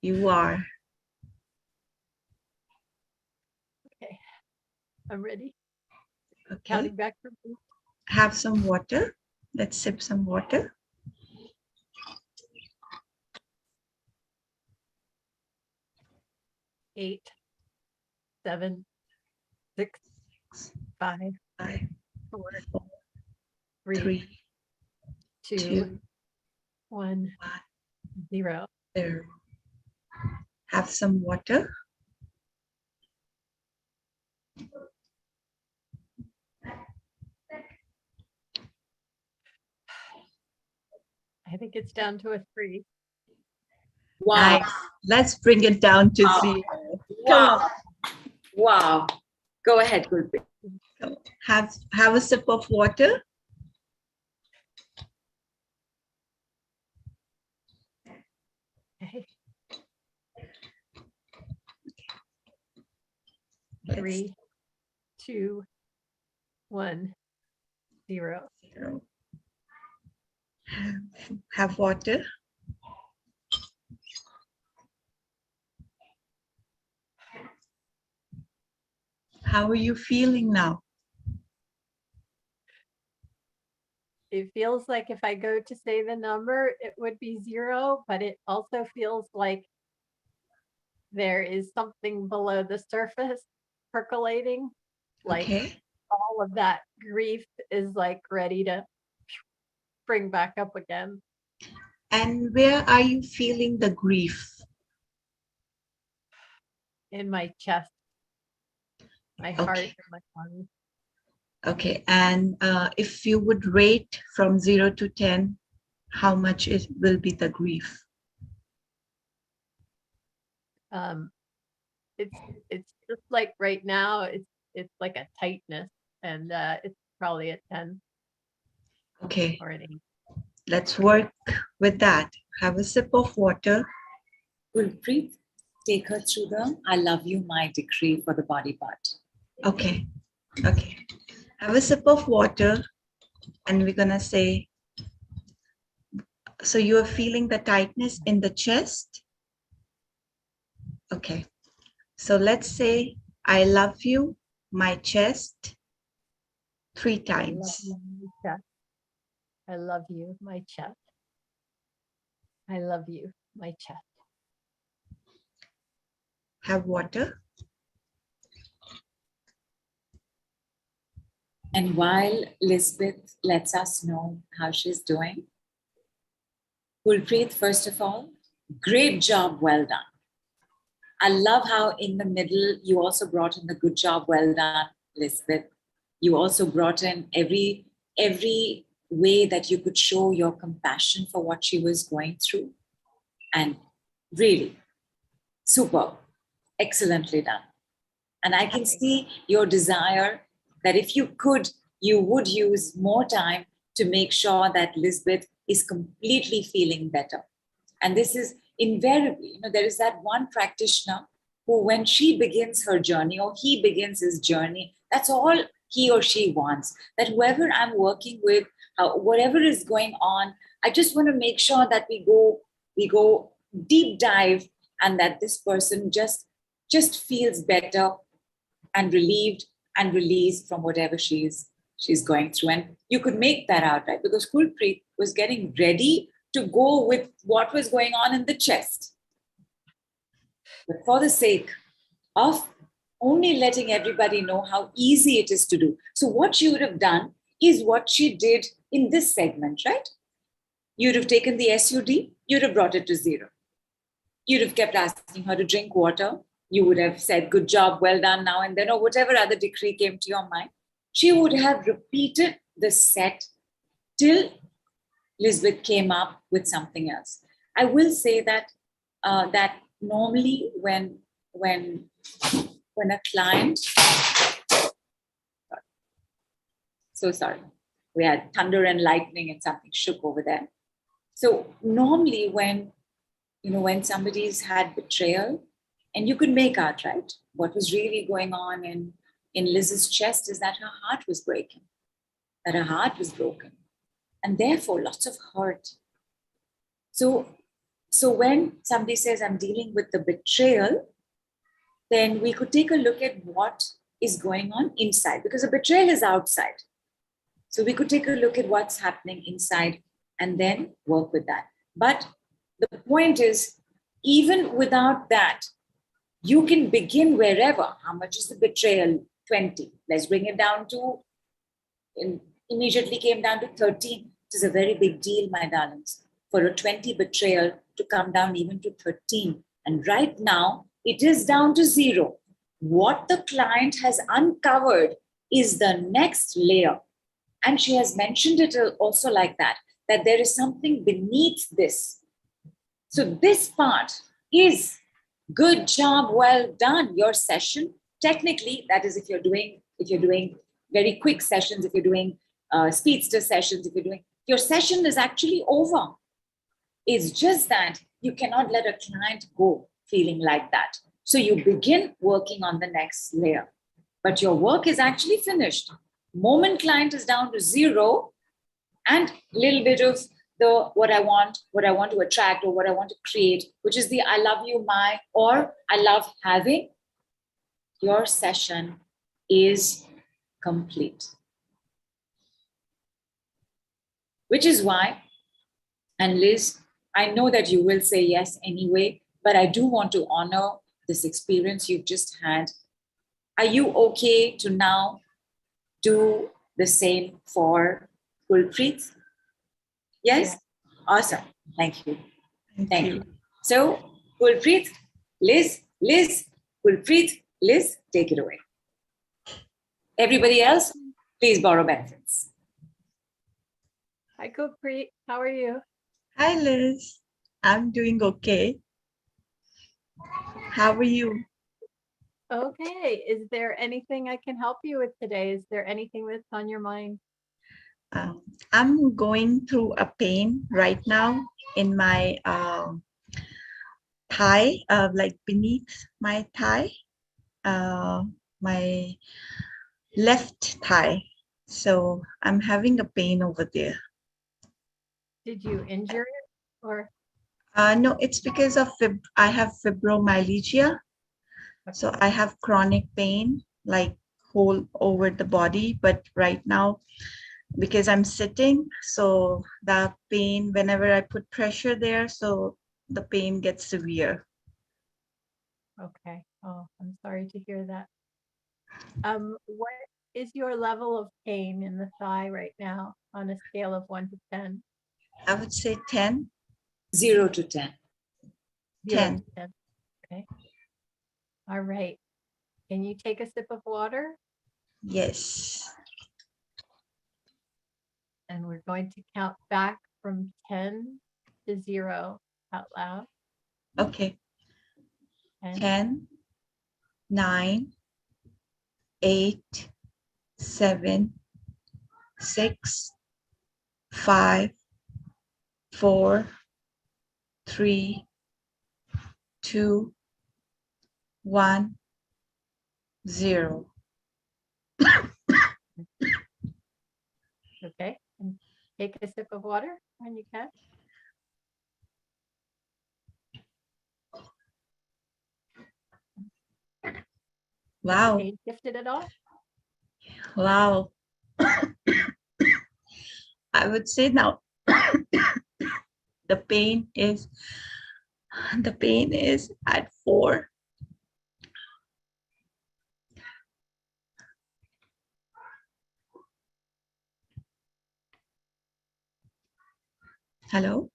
You are. Okay. I'm ready. Okay. Counting back from 8. Have some water. Let's sip some water. Eight, 7, 6, 5, 5, 4, 4, 3, 3, 2, 2, 1, 0. 0. Have some water. I think it's down to a 3. Wow. Nice. Let's bring it down to Wow. 0. Wow. Wow. Go ahead, Gurpreet. Have a sip of water. Okay. Let's 3, 2, 1, 0. 0. Have water. How are you feeling now? It feels like if I go to say the number, it would be 0, but it also feels like there is something below the surface percolating. Like Okay. all of that grief is like ready to bring back up again. And where are you feeling the grief? In my chest. my heart, Okay. and my lungs. Okay. And if you would rate from 0 to 10, how much will be the grief? It's just like right now, it's like a tightness, and it's probably a 10 Okay. or an 8. Let's work with that. Have a sip of water. Gulpreet, take her through the I love you, my decree for the body part. Okay. Okay. Have a sip of water, and we're going to say, so you are feeling the tightness in the chest? Okay. So let's say, I love you, my chest, 3 I love times. you, my chest. I love you, my chest. I love you, my chest. Have water. And while Lisbeth lets us know how she's doing, Gulpreet, first of all, great job, well done. I love how in the middle, you also brought in the good job, well done, Lisbeth. You also brought in every way that you could show your compassion for what she was going through. And really, superb, excellently done. And I can see your desire that if you could, you would use more time to make sure that Lisbeth is completely feeling better. And this is invariably, there is that one practitioner who, when she begins her journey or he begins his journey, that's all he or she wants. That whoever I'm working with, whatever is going on, I just want to make sure that we go deep dive, and that this person just feels better and relieved and released from whatever she's going through. And you could make that out, right? Because Gulpreet was getting ready to go with what was going on in the chest. But for the sake of only letting everybody know how easy it is to do. So what she would have done is what she did in this segment, right? You'd have taken the SUD, you'd have brought it to 0. You'd have kept asking her to drink water. You would have said, good job, well done now and then, or whatever other decree came to your mind. She would have repeated the set till Lisbeth came up with something else. I will say that that normally when a client, so sorry, we had thunder and lightning and something shook over there. So normally when somebody's had betrayal, and you could make out, right, what was really going on in Liz's chest is that her heart was breaking, that her heart was broken, and therefore lots of hurt. So when somebody says, I'm dealing with the betrayal, then we could take a look at what is going on inside, because a betrayal is outside. So we could take a look at what's happening inside and then work with that. But the point is, even without that, you can begin wherever. How much is the betrayal? 20. Let's bring it down to, immediately came down to 13. It is a very big deal, my darlings, for a 20 betrayal to come down even to 13. And right now, it is down to 0. What the client has uncovered is the next layer. And she has mentioned it also like that there is something beneath this. So this part is good job, well done. Your session, technically, that is if you're doing very quick sessions, if you're doing speedster sessions, your session is actually over. It's just that you cannot let a client go feeling like that. So you begin working on the next layer, but your work is actually finished. Moment client is down to 0, and a little bit of the what I want to attract, or what I want to create, which is the I love you, my, or I love having. Your session is complete. Which is why, and Liz, I know that you will say yes anyway, but I do want to honor this experience you've just had. Are you okay to now do the same for Gulpreet? Yes? Awesome. Thank you. Thank you. So, Gulpreet, Liz, Gulpreet, Liz, take it away. Everybody else, please borrow benefits. Hi, Gurpreet. How are you? Hi, Liz. I'm doing okay. How are you? Okay. Is there anything I can help you with today? Is there anything that's on your mind? I'm going through a pain right now in my thigh, like beneath my thigh, my left thigh. So I'm having a pain over there. Did you injure it or? No, it's because of I have fibromyalgia. So I have chronic pain, like whole over the body. But right now, because I'm sitting, so the pain, whenever I put pressure there, so the pain gets severe. Okay. Oh, I'm sorry to hear that. What is your level of pain in the thigh right now on a scale of 1 to 10? I would say 10. 0 to 10. 0 10. to 10. Okay. All right. Can you take a sip of water? Yes. And we're going to count back from 10 to 0 out loud. Okay. 10, 10, 9, 8, 7, 6, 5, 4, 3, 2, 1, 0. okay. And take a sip of water when you can. Wow. Pain shifted at all? Wow. I would say now the pain is at 4. Hello?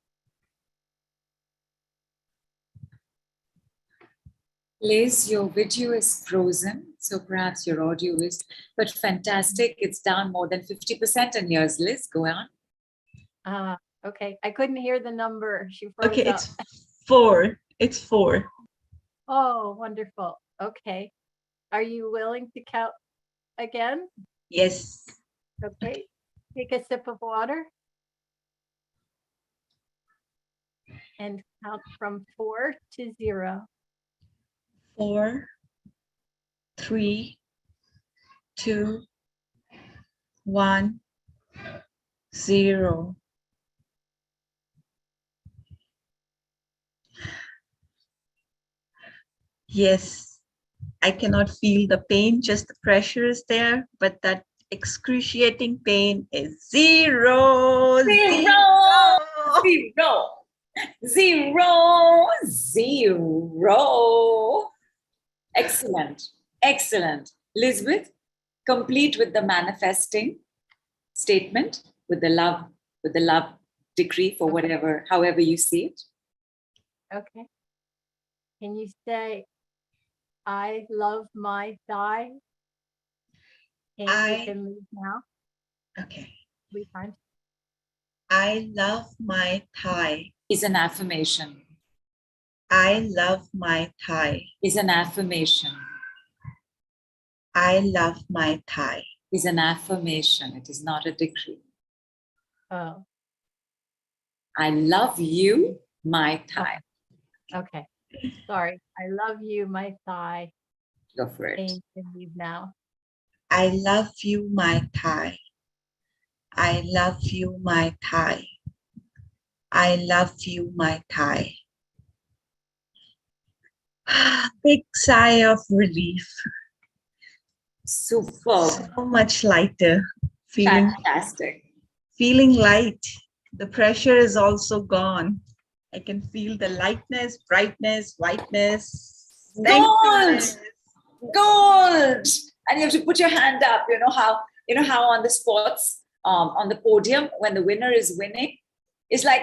Liz, your video is frozen, so perhaps your audio is, but fantastic. It's down more than 50% in yours, Liz. Go on. Okay. I couldn't hear the number. She froze Okay, up. it's 4. It's 4. Oh, wonderful. Okay. Are you willing to count again? Yes. Okay. Take a sip of water. And count from 4 to 0. 4, 3, 2, 1, 0. Yes, I cannot feel the pain, just the pressure is there, but that excruciating pain is 0. Zero! Zero! 0. Excellent. Excellent. Lisbeth, complete with the manifesting statement, with the love decree for whatever, however you see it. Okay. Can you say, I love my thigh? And you can leave now. Okay. 3 times. I love my thigh. Is an affirmation. I love my thigh. Is an affirmation. I love my thigh. Is an affirmation. It is not a decree. Oh, I love you, my thigh. okay. Sorry. I love you, my thigh. Go for it. And you can leave now. I love you, my thigh. I love you, my thigh. I love you, my thigh. Big sigh of relief. Superb. So much lighter. Fantastic. Feeling light. The pressure is also gone. I can feel the lightness, brightness, whiteness. Thank you, Gold! Liz. Gold! And you have to put your hand up. You know how on the sports, on the podium, when the winner is winning, it's like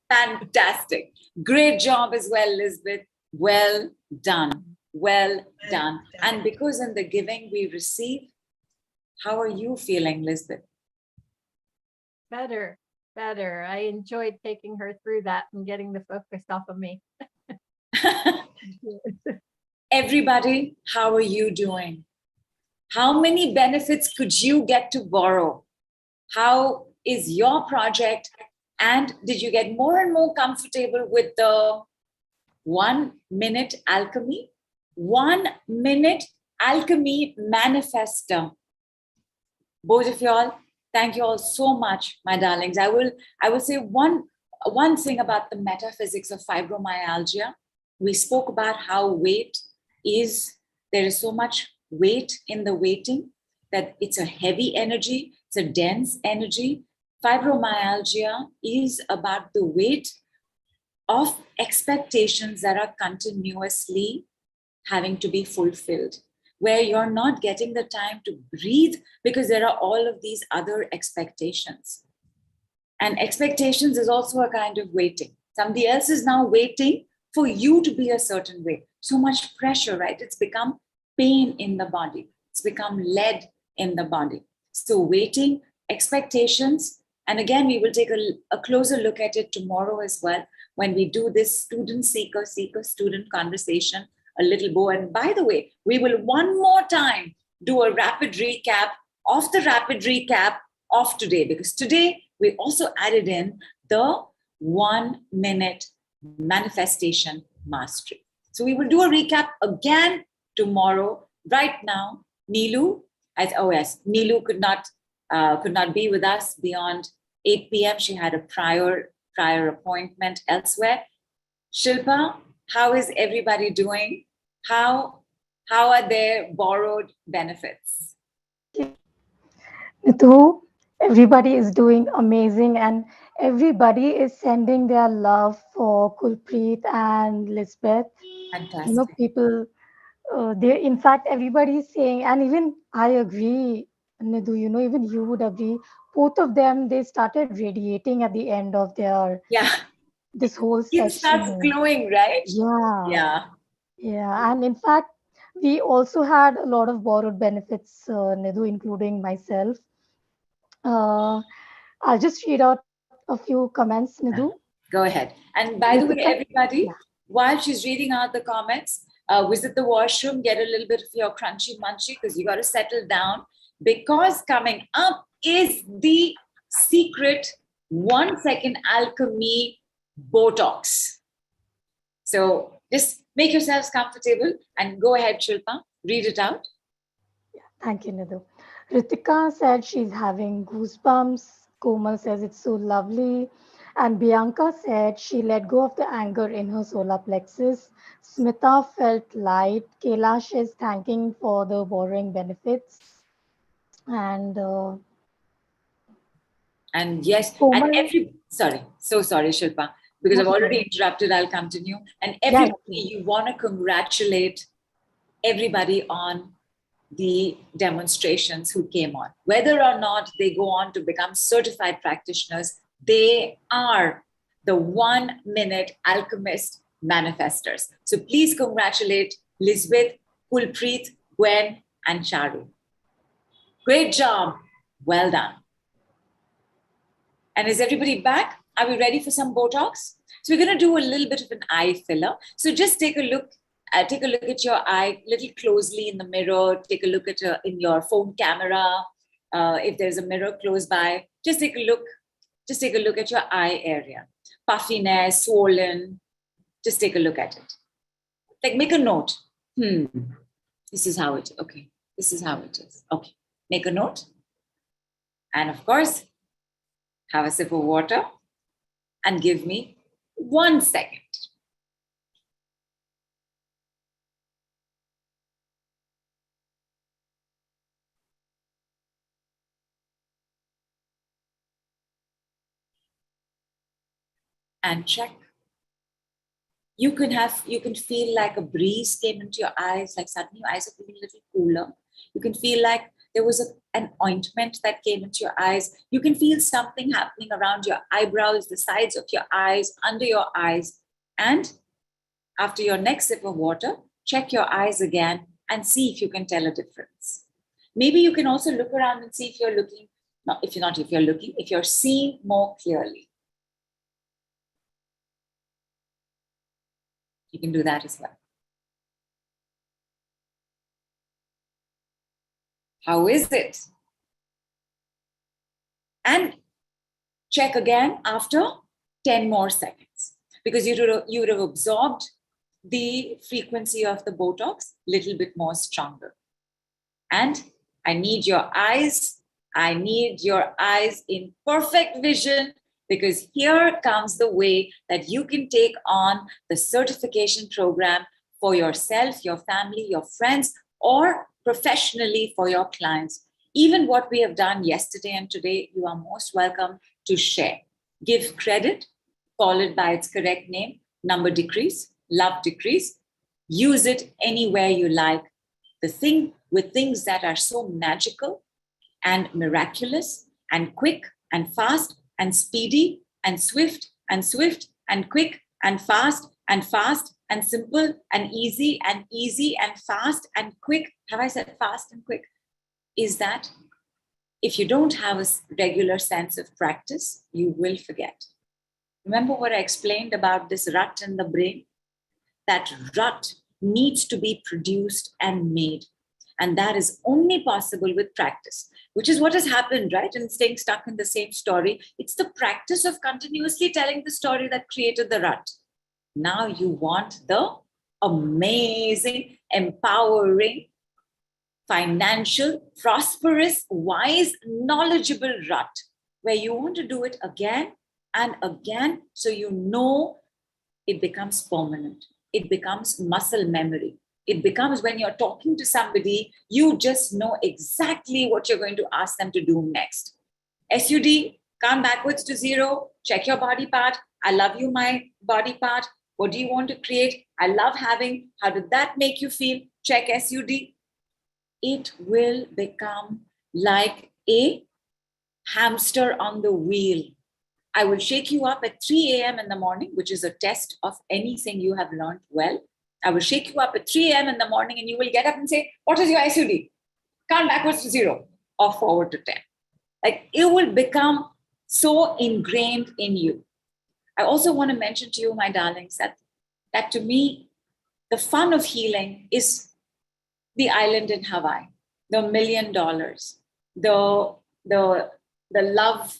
fantastic. Great job as well, Lisbeth. Well done. Well done. And because in the giving we receive, how are you feeling, Lisbeth? Better, better. I enjoyed taking her through that and getting the focus off of me. Everybody, how are you doing? How many benefits could you get to borrow? How is your project? And did you get more and more comfortable with the 1 minute alchemy? 1 minute alchemy manifesto. Both of y'all, thank you all so much, my darlings. I will say one thing about the metaphysics of fibromyalgia. We spoke about how there is so much weight in the waiting, that it's a heavy energy, it's a dense energy. Fibromyalgia is about the weight of expectations that are continuously having to be fulfilled, where you're not getting the time to breathe because there are all of these other expectations. And expectations is also a kind of waiting. Somebody else is now waiting for you to be a certain way. So much pressure, right? It's become pain in the body. It's become lead in the body. So waiting, expectations, and again, we will take a closer look at it tomorrow as well, when we do this student-seeker, seeker-student conversation, a little bow. And by the way, we will one more time do a rapid recap of the rapid recap of today, because today we also added in the 1 minute manifestation mastery. So we will do a recap again tomorrow. Right now, Nilu, Nilu could not be with us beyond 8 p.m. She had a prior appointment elsewhere. Shilpa, how is everybody doing? How are their borrowed benefits? Nidhu, everybody is doing amazing, and everybody is sending their love for Kulpreet and Lisbeth. Fantastic. People, in fact, everybody is saying, and even I agree, Nidhu, even you would agree, both of them, they started radiating at the end of this whole Skin session. starts glowing, right? Yeah. And in fact, we also had a lot of borrowed benefits, Nidhu, including myself. I'll just read out a few comments, Nidhu. Go ahead. And by the way, everybody, while she's reading out the comments, visit the washroom, get a little bit of your crunchy munchy, because you got to settle down, because coming up is the secret 1 second alchemy Botox. So just make yourselves comfortable and go ahead, Shilpa, read it out. Thank you, Nidhu. Ritika said she's having goosebumps. Komal says it's so lovely. And Bianca said she let go of the anger in her solar plexus. Smita felt light. Kailash is thanking for the borrowing benefits. And yes, Komal, and so sorry, Shilpa, because I've already interrupted. I'll continue. And everybody, you want to congratulate everybody on the demonstrations who came on. Whether or not they go on to become certified practitioners, they are the 1 minute alchemist manifestors. So please congratulate Lisbeth, Kulpreet, Gwen, and Charu. Great job. Well done. And is everybody back? Are we ready for some Botox? So we're going to do a little bit of an eye filler. So just take a look at your eye a little closely in the mirror. Take a look at in your phone camera. If there's a mirror close by, just take a look. Just take a look at your eye area. Puffiness, swollen. Just take a look at it. Like make a note. This is how it. Okay. This is how it is. Okay. Make a note. And of course, have a sip of water and give me 1 second. And check. You can feel like a breeze came into your eyes, like suddenly your eyes are feeling a little cooler. You can feel like there was an ointment that came into your eyes. You can feel something happening around your eyebrows, the sides of your eyes, under your eyes. And after your next sip of water, check your eyes again and see if you can tell a difference. Maybe you can also look around and see if you're looking, if you're seeing more clearly. You can do that as well. How is it? And check again after 10 more seconds, because you would have absorbed the frequency of the Botox a little bit more stronger. And I need your eyes in perfect vision, because here comes the way that you can take on the certification program for yourself, your family, your friends, or professionally for your clients. Even what we have done yesterday and today, you are most welcome to share. Give credit, call it by its correct name, number decrease, love decrease. Use it anywhere you like. The thing with things that are so magical and miraculous and quick and fast and speedy and swift and quick and fast and simple and easy and fast and quick. Have I said fast and quick? Is that if you don't have a regular sense of practice, you will forget. Remember what I explained about this rut in the brain? That rut needs to be produced and made. And that is only possible with practice, which is what has happened, right? And staying stuck in the same story. It's the practice of continuously telling the story that created the rut. Now you want the amazing, empowering, financial, prosperous, wise, knowledgeable rut, where you want to do it again and again, so you know it becomes permanent. It becomes muscle memory. It becomes when you're talking to somebody, you just know exactly what you're going to ask them to do next. SUD, count backwards to 0, check your body part. I love you, my body part. What do you want to create? I love having. How did that make you feel? Check SUD. It will become like a hamster on the wheel. I will shake you up at 3 a.m. in the morning, which is a test of anything you have learned well. I will shake you up at 3 a.m. in the morning and you will get up and say, what is your SUD? Count backwards to 0 or forward to 10. Like, it will become so ingrained in you. I also want to mention to you, my darlings, that to me, the fun of healing is the island in Hawaii, the $1 million, the love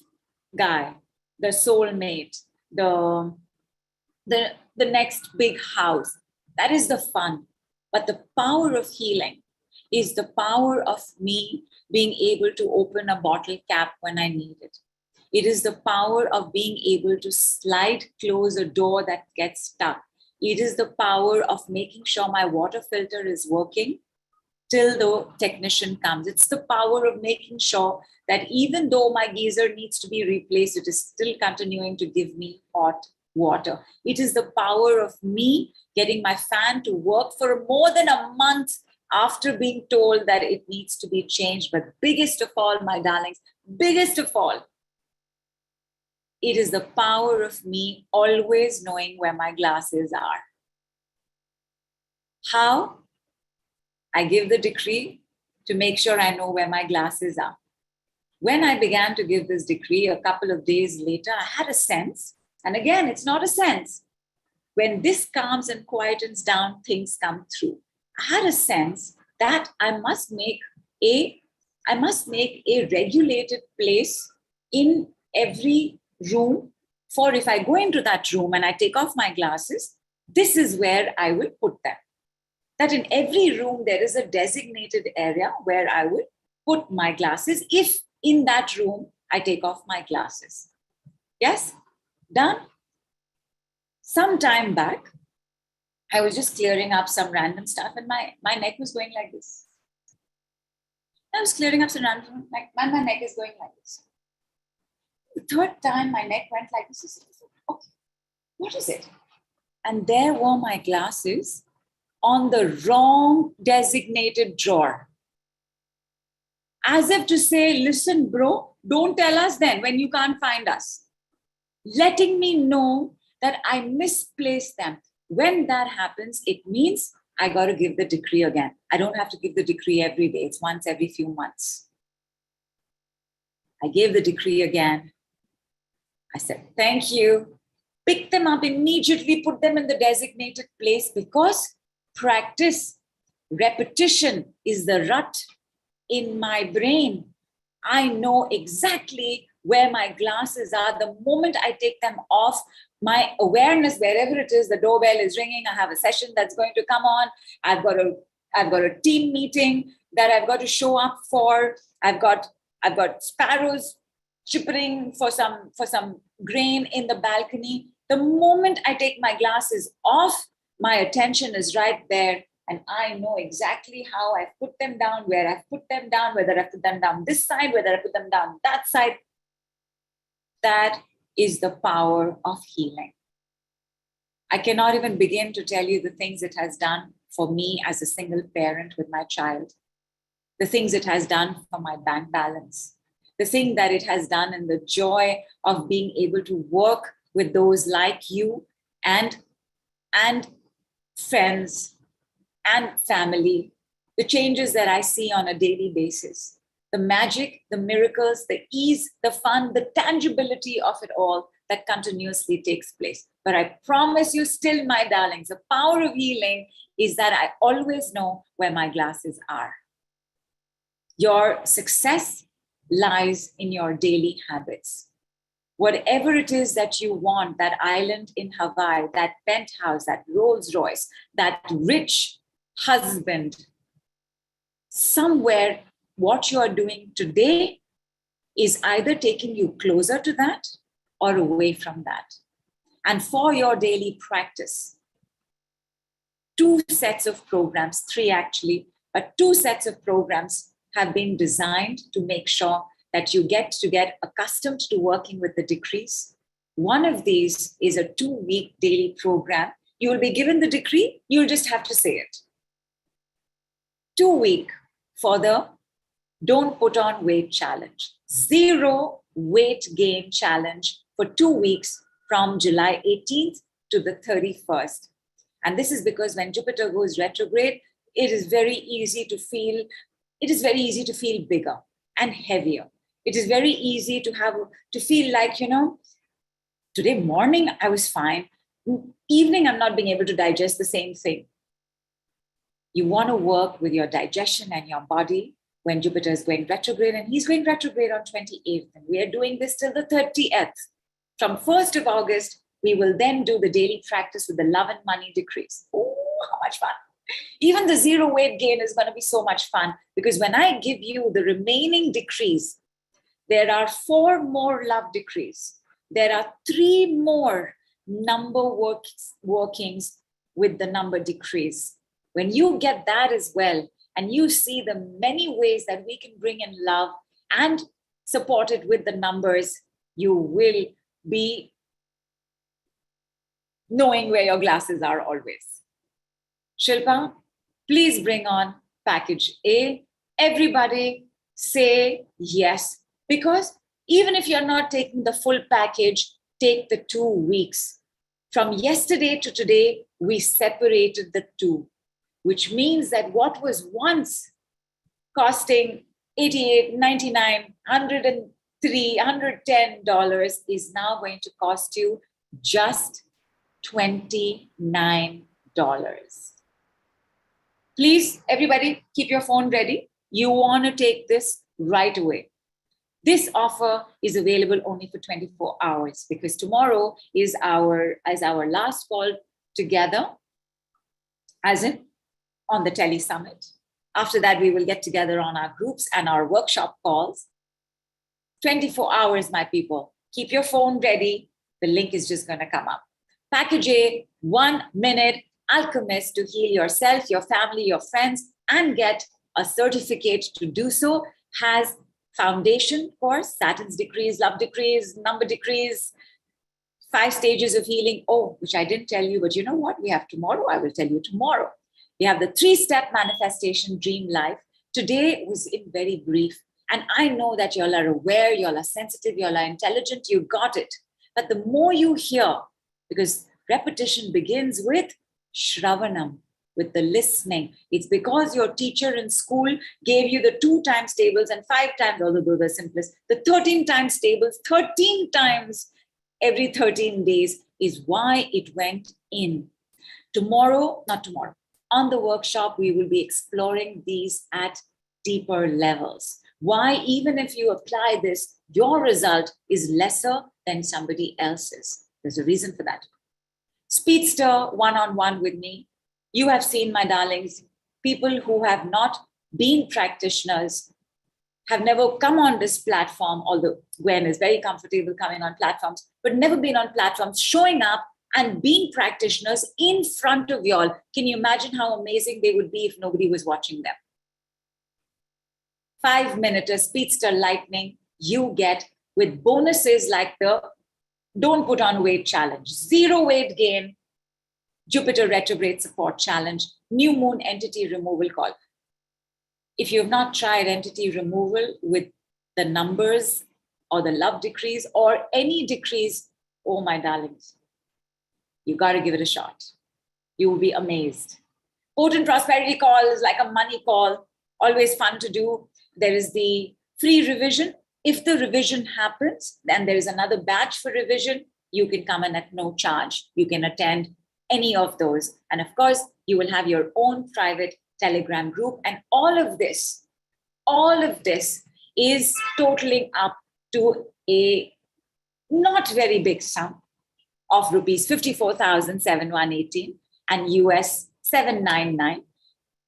guy, the soulmate, the next big house. That is the fun. But the power of healing is the power of me being able to open a bottle cap when I need it. It is the power of being able to slide close a door that gets stuck. It is the power of making sure my water filter is working till the technician comes. It's the power of making sure that even though my geyser needs to be replaced, it is still continuing to give me hot water. It is the power of me getting my fan to work for more than a month after being told that it needs to be changed. But biggest of all, my darlings, biggest of all, it is the power of me always knowing where my glasses are. How? I give the decree to make sure I know where my glasses are. When I began to give this decree, a couple of days later, I had a sense, and again, it's not a sense. When this calms and quietens down, things come through. I had a sense that I must make a regulated place in every room, for if I go into that room and I take off my glasses, this is where I will put them. That in every room, there is a designated area where I will put my glasses if in that room I take off my glasses. Yes? Done? Some time back, I was just clearing up some random stuff and my neck was going like this. I was clearing up some random, my neck is going like this. The third time my neck went like this, I said, okay, what is it? And there were my glasses on the wrong designated drawer. As if to say, listen, bro, don't tell us then when you can't find us. Letting me know that I misplaced them. When that happens, it means I got to give the decree again. I don't have to give the decree every day. It's once every few months. I gave the decree again. I said, thank you. Pick them up immediately, put them in the designated place, because practice, repetition is the rut in my brain. I know exactly where my glasses are. The moment I take them off, my awareness, wherever it is, the doorbell is ringing, I have a session that's going to come on, I've got a team meeting that I've got to show up for, I've got sparrows chippering for some grain in the balcony. The moment I take my glasses off, my attention is right there, and I know exactly how I've put them down, where I've put them down, whether I put them down this side, whether I put them down that side. That is the power of healing. I cannot even begin to tell you the things it has done for me as a single parent with my child, the things it has done for my bank balance, the thing that it has done in the joy of being able to work with those like you and friends and family, the changes that I see on a daily basis. The magic, the miracles, the ease, the fun, the tangibility of it all that continuously takes place. But I promise you still, my darlings, the power of healing is that I always know where my glasses are. Your success lies in your daily habits. Whatever it is that you want, that island in Hawaii, that penthouse, that Rolls Royce, that rich husband, somewhere what you are doing today is either taking you closer to that or away from that. And for your daily practice, 2 sets of programs, 3 actually, but 2 sets of programs have been designed to make sure that you get accustomed to working with the decrees. One of these is a 2-week daily program. You will be given the decree, you'll just have to say it. 2-week for the Don't Put On Weight Challenge. 0 weight gain challenge for 2 weeks from July 18th to the 31st. And this is because when Jupiter goes retrograde, it is very easy to feel bigger and heavier. It is very easy to feel like, today morning I was fine. Evening I'm not being able to digest the same thing. You want to work with your digestion and your body when Jupiter is going retrograde, and he's going retrograde on 28th. And we are doing this till the 30th. From 1st of August, we will then do the daily practice with the love and money decrees. Oh, how much fun. Even the 0 weight gain is going to be so much fun, because when I give you the remaining decrees, there are 4 more love decrees. There are 3 more number workings with the number decrees. When you get that as well, and you see the many ways that we can bring in love and support it with the numbers, you will be knowing where your glasses are always. Shilpa, please bring on package A. Everybody say yes, because even if you're not taking the full package, take the 2 weeks. From yesterday to today, we separated the 2, which means that what was once costing $88, $99, $103, $110 is now going to cost you just $29. Please, everybody, keep your phone ready. You want to take this right away. This offer is available only for 24 hours because tomorrow is our last call together, as in on the Tele Summit. After that, we will get together on our groups and our workshop calls. 24 hours, my people. Keep your phone ready. The link is just going to come up. Package A, 1 minute Alchemist to heal yourself, your family, your friends, and get a certificate to do so. Has foundation course, Saturn's decrees, love decrees, number decrees, 5 stages of healing. Oh, which I didn't tell you, but you know what? We have tomorrow. I will tell you tomorrow. We have the 3-step manifestation dream life. Today was in very brief. And I know that y'all are aware, y'all are sensitive, y'all are intelligent, you got it. But the more you hear, because repetition begins with Shravanam, with the listening. It's because your teacher in school gave you the 2 times tables and 5 times, although the simplest, the 13 times tables, 13 times every 13 days is why it went in. Not tomorrow, on the workshop, we will be exploring these at deeper levels. Why, even if you apply this, your result is lesser than somebody else's. There's a reason for that. Speedster one-on-one with me. You have seen, my darlings, people who have not been practitioners, have never come on this platform, although Gwen is very comfortable coming on platforms, but never been on platforms, showing up and being practitioners in front of y'all. Can you imagine how amazing they would be if nobody was watching them? 5-minute Speedster Lightning you get with bonuses like the Don't Put On Weight Challenge, 0 weight gain, Jupiter retrograde support challenge, new moon entity removal call. If you have not tried entity removal with the numbers or the love decrees or any decrees, oh my darlings, you got to give it a shot. You will be amazed. Potent prosperity call is like a money call, always fun to do. There is the free revision. If the revision happens, then there is another batch for revision. You can come in at no charge. You can attend any of those. And of course, you will have your own private Telegram group. And all of this is totaling up to a not very big sum of rupees 54,718 and US 799.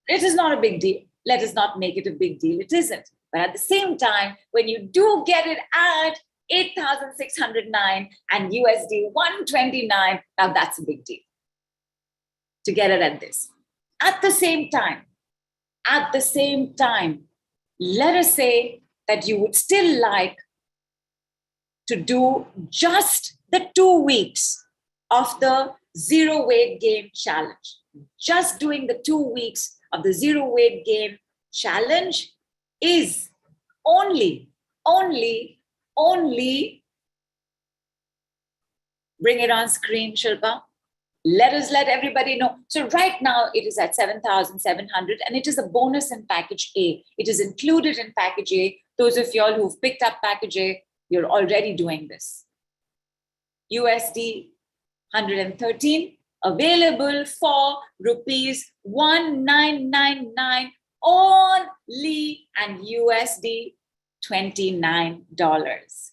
It is not a big deal. Let us not make it a big deal. It isn't. But at the same time, when you do get it at 8,609 and USD 129, now that's a big deal to get it at this. At the same time, let us say that you would still like to do just the 2 weeks of the 0 weight gain challenge. Just doing the 2 weeks of the 0 weight gain challenge is only, bring it on screen, Shilpa. Let everybody know. So right now it is at 7,700 and it is a bonus in package A. It is included in package A. Those of y'all who've picked up package A, you're already doing this. USD 113, available for rupees 1999 only and USD $29.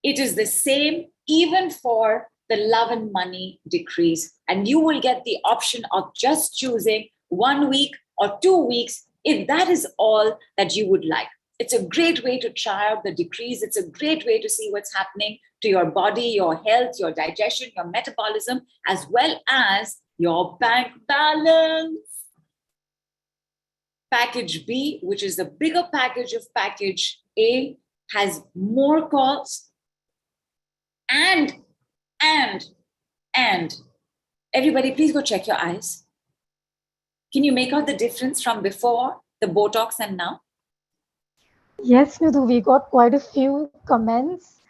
It is the same even for the love and money decrease, and you will get the option of just choosing 1 week or 2 weeks if that is all that you would like. It's a great way to try out the decrease. It's a great way to see what's happening to your body, your health, your digestion, your metabolism, as well as your bank balance. Package B, which is the bigger package of package A, has more calls and everybody, please go check your eyes. Can you make out the difference from before the Botox and now? Yes, Nidhu, we got quite a few comments.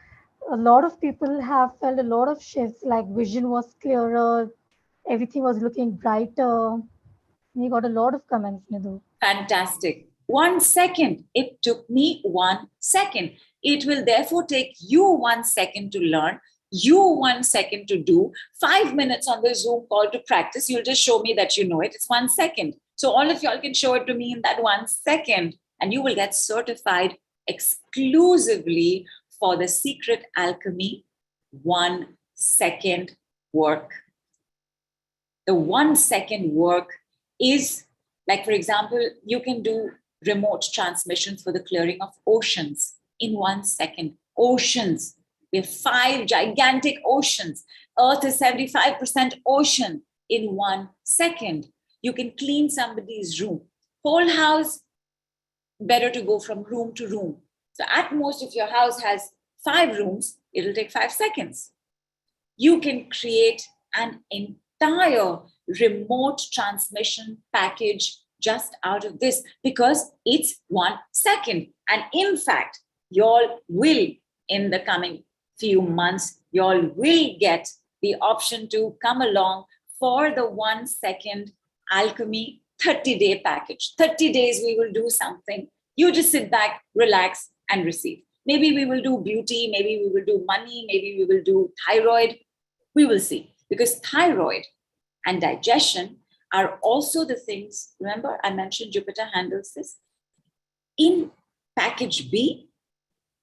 A lot of people have felt a lot of shifts, like vision was clearer, everything was looking brighter. We got a lot of comments, Nidhu. Fantastic. 1 second. It took me 1 second. It will therefore take you 1 second to learn, you 1 second to do, 5 minutes on the Zoom call to practice. You'll just show me that you know it. It's 1 second. So all of y'all can show it to me in that 1 second, and you will get certified exclusively for the secret alchemy 1 second work. The 1 second work is like, for example, you can do remote transmissions for the clearing of oceans in 1 second. Oceans. We have 5 gigantic oceans. Earth is 75% ocean in 1 second. You can clean somebody's room. Whole house, better to go from room to room. So at most, if your house has 5 rooms, it'll take 5 seconds. You can create an entire remote transmission package just out of this because it's 1 second. And in fact, y'all will, in the coming few months, y'all will get the option to come along for the 1 second Alchemy 30-day package. 30 days we will do something. You just sit back, relax, and receive. Maybe we will do beauty, maybe we will do money, maybe we will do thyroid. We will see. Because thyroid and digestion are also the things, remember I mentioned Jupiter handles this. In package B,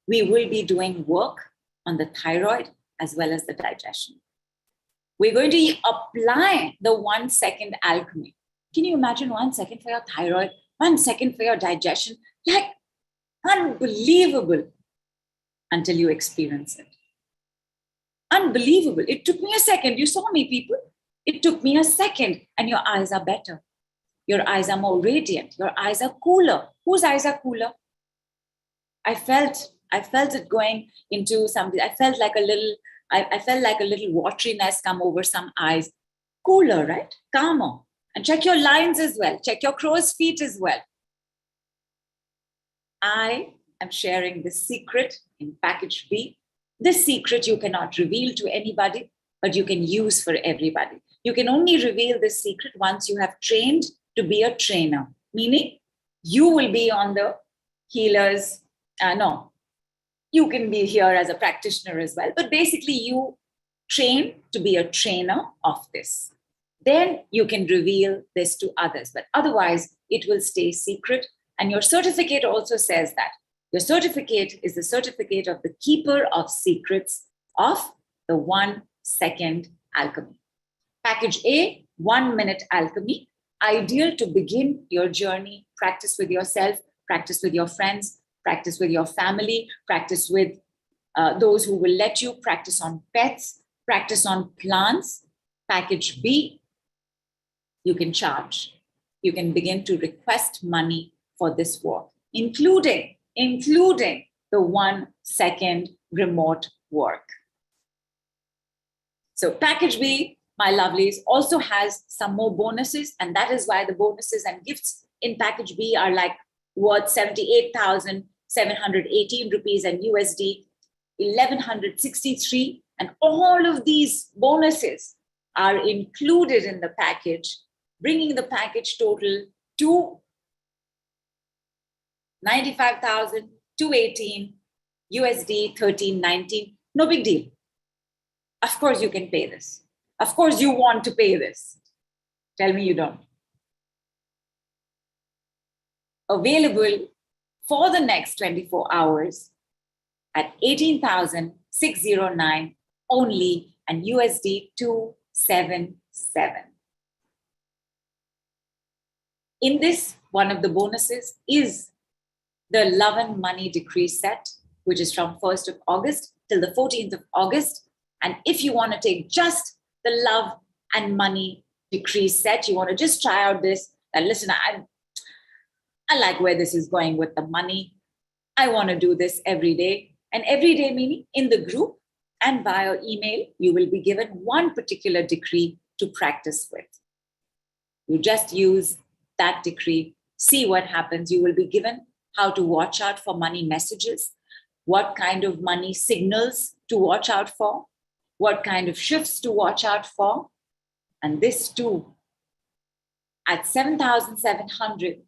we will be doing work on the thyroid as well as the digestion. We're going to apply the 1 second alchemy. Can you imagine 1 second for your thyroid, 1 second for your digestion? Like unbelievable until you experience it. Unbelievable. It took me a second. You saw me, people. It took me a second, and your eyes are better. Your eyes are more radiant. Your eyes are cooler. Whose eyes are cooler? I felt it going into something. I felt like a little wateriness come over some eyes. Cooler, right? Calmer. And check your lines as well. Check your crow's feet as well. I am sharing the secret in package B. This secret you cannot reveal to anybody, but you can use for everybody. You can only reveal this secret once you have trained to be a trainer, meaning you will be on the healers. You can be here as a practitioner as well, but basically you train to be a trainer of this. Then you can reveal this to others, but otherwise it will stay secret. And your certificate also says that. Your certificate is the certificate of the keeper of secrets of the 1 second alchemy. Package A, 1 minute alchemy, ideal to begin your journey. Practice with yourself, practice with your friends, practice with your family, practice with those who will let you, practice on pets, practice on plants. Package B, you can charge. You can begin to request money for this work, including the 1 second remote work. So package B, my lovelies, also has some more bonuses, and that is why the bonuses and gifts in package B are like worth 78,718 rupees and USD 1,163, and all of these bonuses are included in the package, bringing the package total to 95,218 USD 1319. No big deal. Of course you can pay this. Of course you want to pay this. Tell me you don't. Available for the next 24 hours at 18,609 only and USD 277. In this, one of the bonuses is the Love and Money Decree set, which is from 1st of August till the 14th of August. And if you want to take just the Love and Money Decree set, you want to just try out this, and listen, I like where this is going with the money. I want to do this every day. And every day meaning in the group and via email, you will be given one particular decree to practice with. You just use that decree, see what happens. You will be given how to watch out for money messages, what kind of money signals to watch out for, what kind of shifts to watch out for. And this too, at 7,700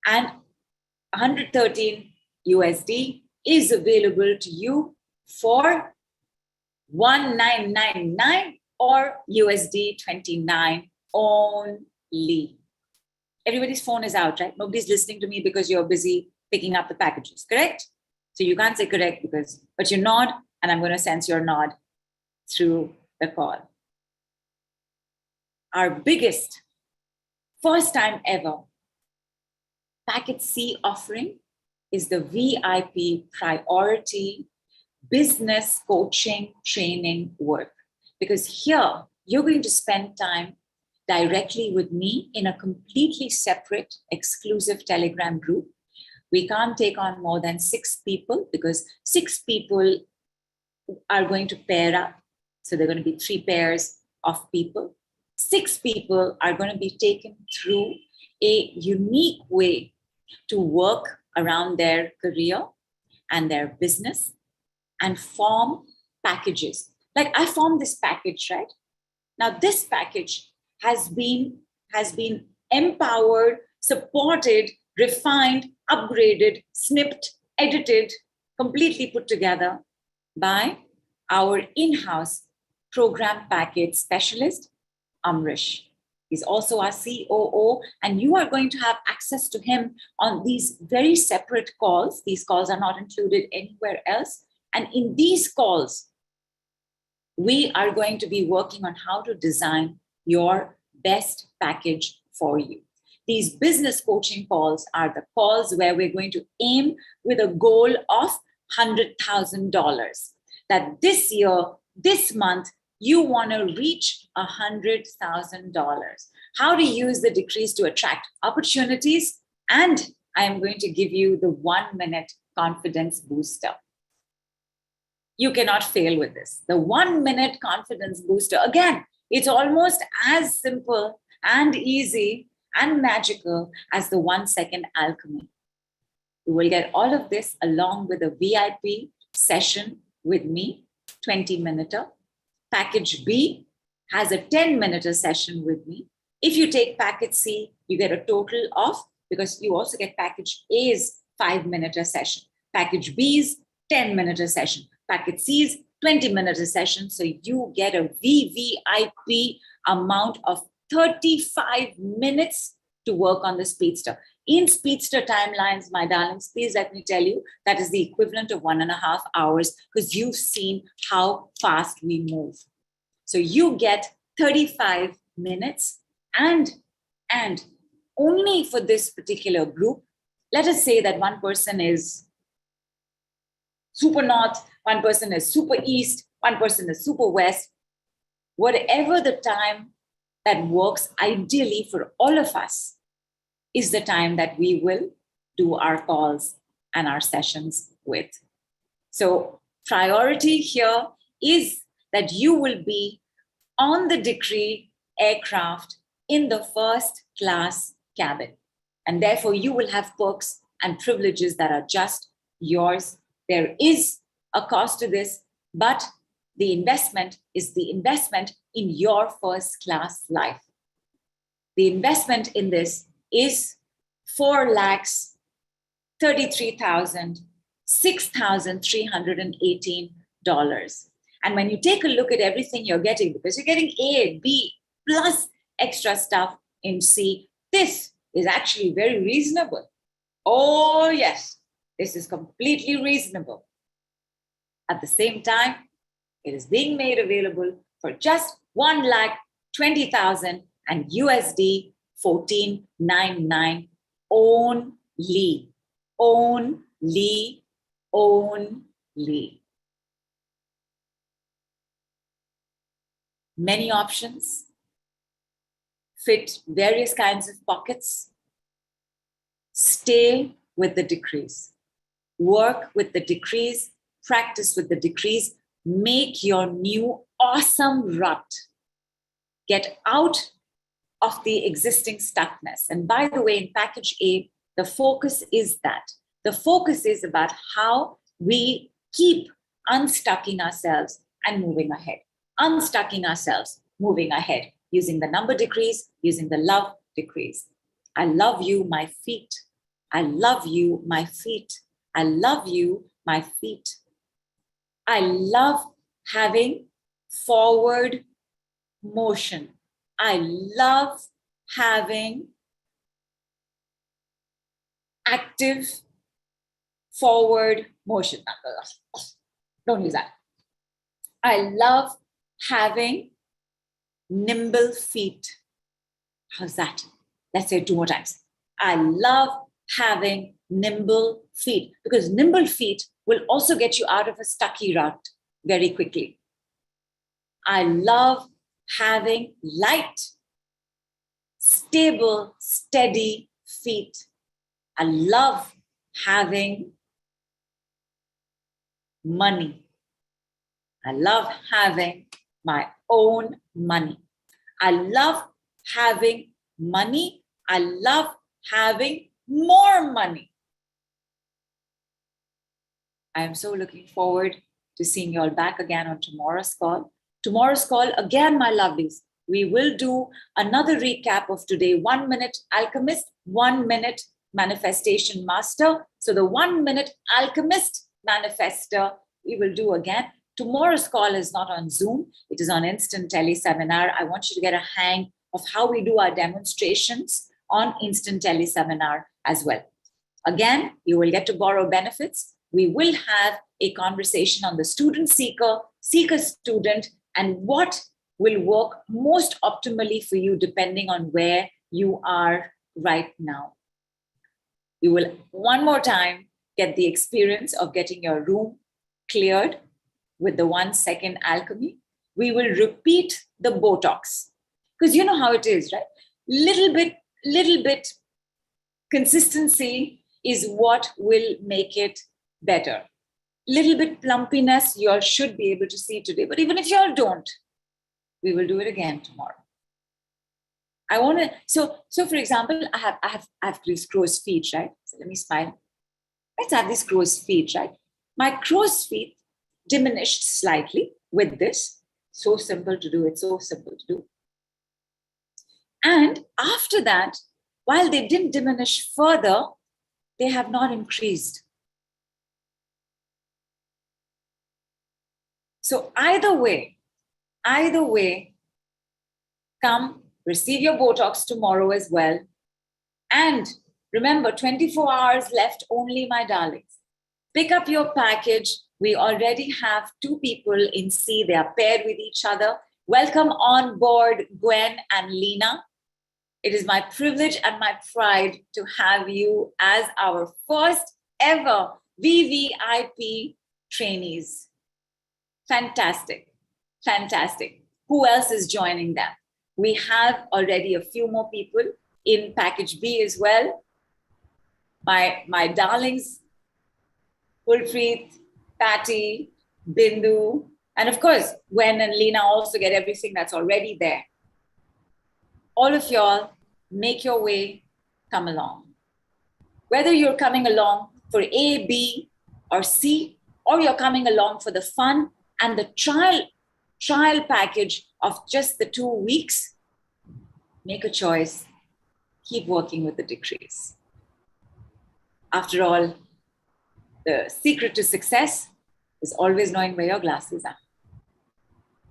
and 113 USD is available to you for 1999 or USD 29 only. Everybody's phone is out, right? Nobody's listening to me because you're busy picking up the packages, correct? So you can't say correct but you nod, and I'm going to sense your nod through the call. Our biggest, first time ever, package C offering is the VIP priority business coaching training work. Because here, you're going to spend time directly with me in a completely separate, exclusive Telegram group. We can't take on more than 6 people because 6 people are going to pair up. So there are going to be 3 pairs of people. 6 people are going to be taken through a unique way to work around their career and their business and form packages. Like I formed this package, right? Now this package has been has been empowered, supported, refined, upgraded, snipped, edited, completely put together by our in-house program package specialist, Amrish. He's also our COO, and you are going to have access to him on these very separate calls. These calls are not included anywhere else. And in these calls, we are going to be working on how to design your best package for you. These business coaching calls are the calls where we're going to aim with a goal of $100,000. That this year, this month, you want to reach $100,000. How to use the decrees to attract opportunities. And I am going to give you the 1-minute confidence booster. You cannot fail with this. The 1-minute confidence booster. Again, it's almost as simple and easy and magical as the 1-second alchemy. You will get all of this along with a VIP session with me, 20-minute. Package B has a 10-minute session with me. If you take package C, you get a total of, because you also get package A's 5-minute session, package B's 10-minute session, package C's 20-minute session. So you get a VVIP amount of 35 minutes to work on the Speedster. In Speedster timelines, my darlings, please let me tell you, that is the equivalent of 1.5 hours, because you've seen how fast we move. So you get 35 minutes and only for this particular group, let us say that one person is super north, one person is super east, one person is super west. Whatever the time that works ideally for all of us is the time that we will do our calls and our sessions with. So priority here is that you will be on the decree aircraft in the first class cabin. And therefore you will have perks and privileges that are just yours. There is a cost to this, but the investment is the investment in your first class life. The investment in this is $4,33,6,318. And when you take a look at everything you're getting, because you're getting A, B, plus extra stuff in C, this is actually very reasonable. Oh yes, this is completely reasonable. At the same time, it is being made available for just $1,20,000 and USD 1499 only. Only. Many options, fit various kinds of pockets. Stay with the decrees. Work with the decrees. Practice with the decrees. Make your new awesome rut. Get out of the existing stuckness. And by the way, in package A, the focus is that. The focus is about how we keep unstucking ourselves and moving ahead. Unstucking ourselves, moving ahead, using the number decrees, using the love decrees. I love you, my feet. I love you, my feet. I love you, my feet. I love having forward motion. I love having active forward motion. Don't use that. I love having nimble feet. How's that? Let's say it 2 more times. I love having nimble feet, because nimble feet will also get you out of a stucky rut very quickly. I love having light, stable, steady feet. I love having money. I love having my own money. I love having money. I love having more money. I am so looking forward to seeing you all back again on tomorrow's call. Tomorrow's call, again, my lovelies, we will do another recap of today. 1 minute alchemist, 1 minute manifestation master. So the 1 minute alchemist manifester, we will do again. Tomorrow's call is not on Zoom. It is on instant tele seminar. I want you to get a hang of how we do our demonstrations on instant tele seminar as well. Again, you will get to borrow benefits. We will have a conversation on the student seeker, seeker student, and what will work most optimally for you depending on where you are right now. You will one more time get the experience of getting your room cleared with the 1 second alchemy. We will repeat the Botox because you know how it is, right? Little bit consistency is what will make it better. Little bit plumpiness you all should be able to see today, but even if you all don't, we will do it again tomorrow. I want to, so for example, I have these crow's feet, right? So let me smile. Let's have these crow's feet, right? My crow's feet diminished slightly with this. So simple to do. It's so simple to do. And after that, while they didn't diminish further, they have not increased. So either way, come receive your Botox tomorrow as well. And remember, 24 hours left only, my darlings. Pick up your package. We already have 2 people in C. They are paired with each other. Welcome on board, Gwen and Lena. It is my privilege and my pride to have you as our first ever VVIP trainees. Fantastic, fantastic. Who else is joining them? We have already a few more people in package B as well. My darlings, Gulpreet, Patty, Bindu, and of course, Gwen and Lena also get everything that's already there. All of y'all, make your way, come along. Whether you're coming along for A, B, or C, or you're coming along for the fun and the trial package of just the 2 weeks, make a choice. Keep working with the decrees. After all, the secret to success is always knowing where your glasses are.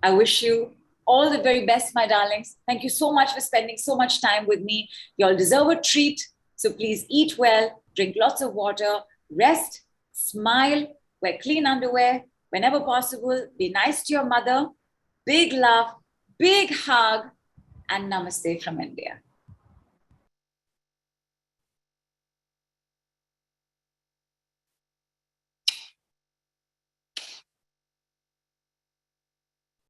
I wish you all the very best, my darlings. Thank you so much for spending so much time with me. You all deserve a treat. So please eat well, drink lots of water, rest, smile, wear clean underwear whenever possible. Be nice to your mother. Big love, big hug, and namaste from India.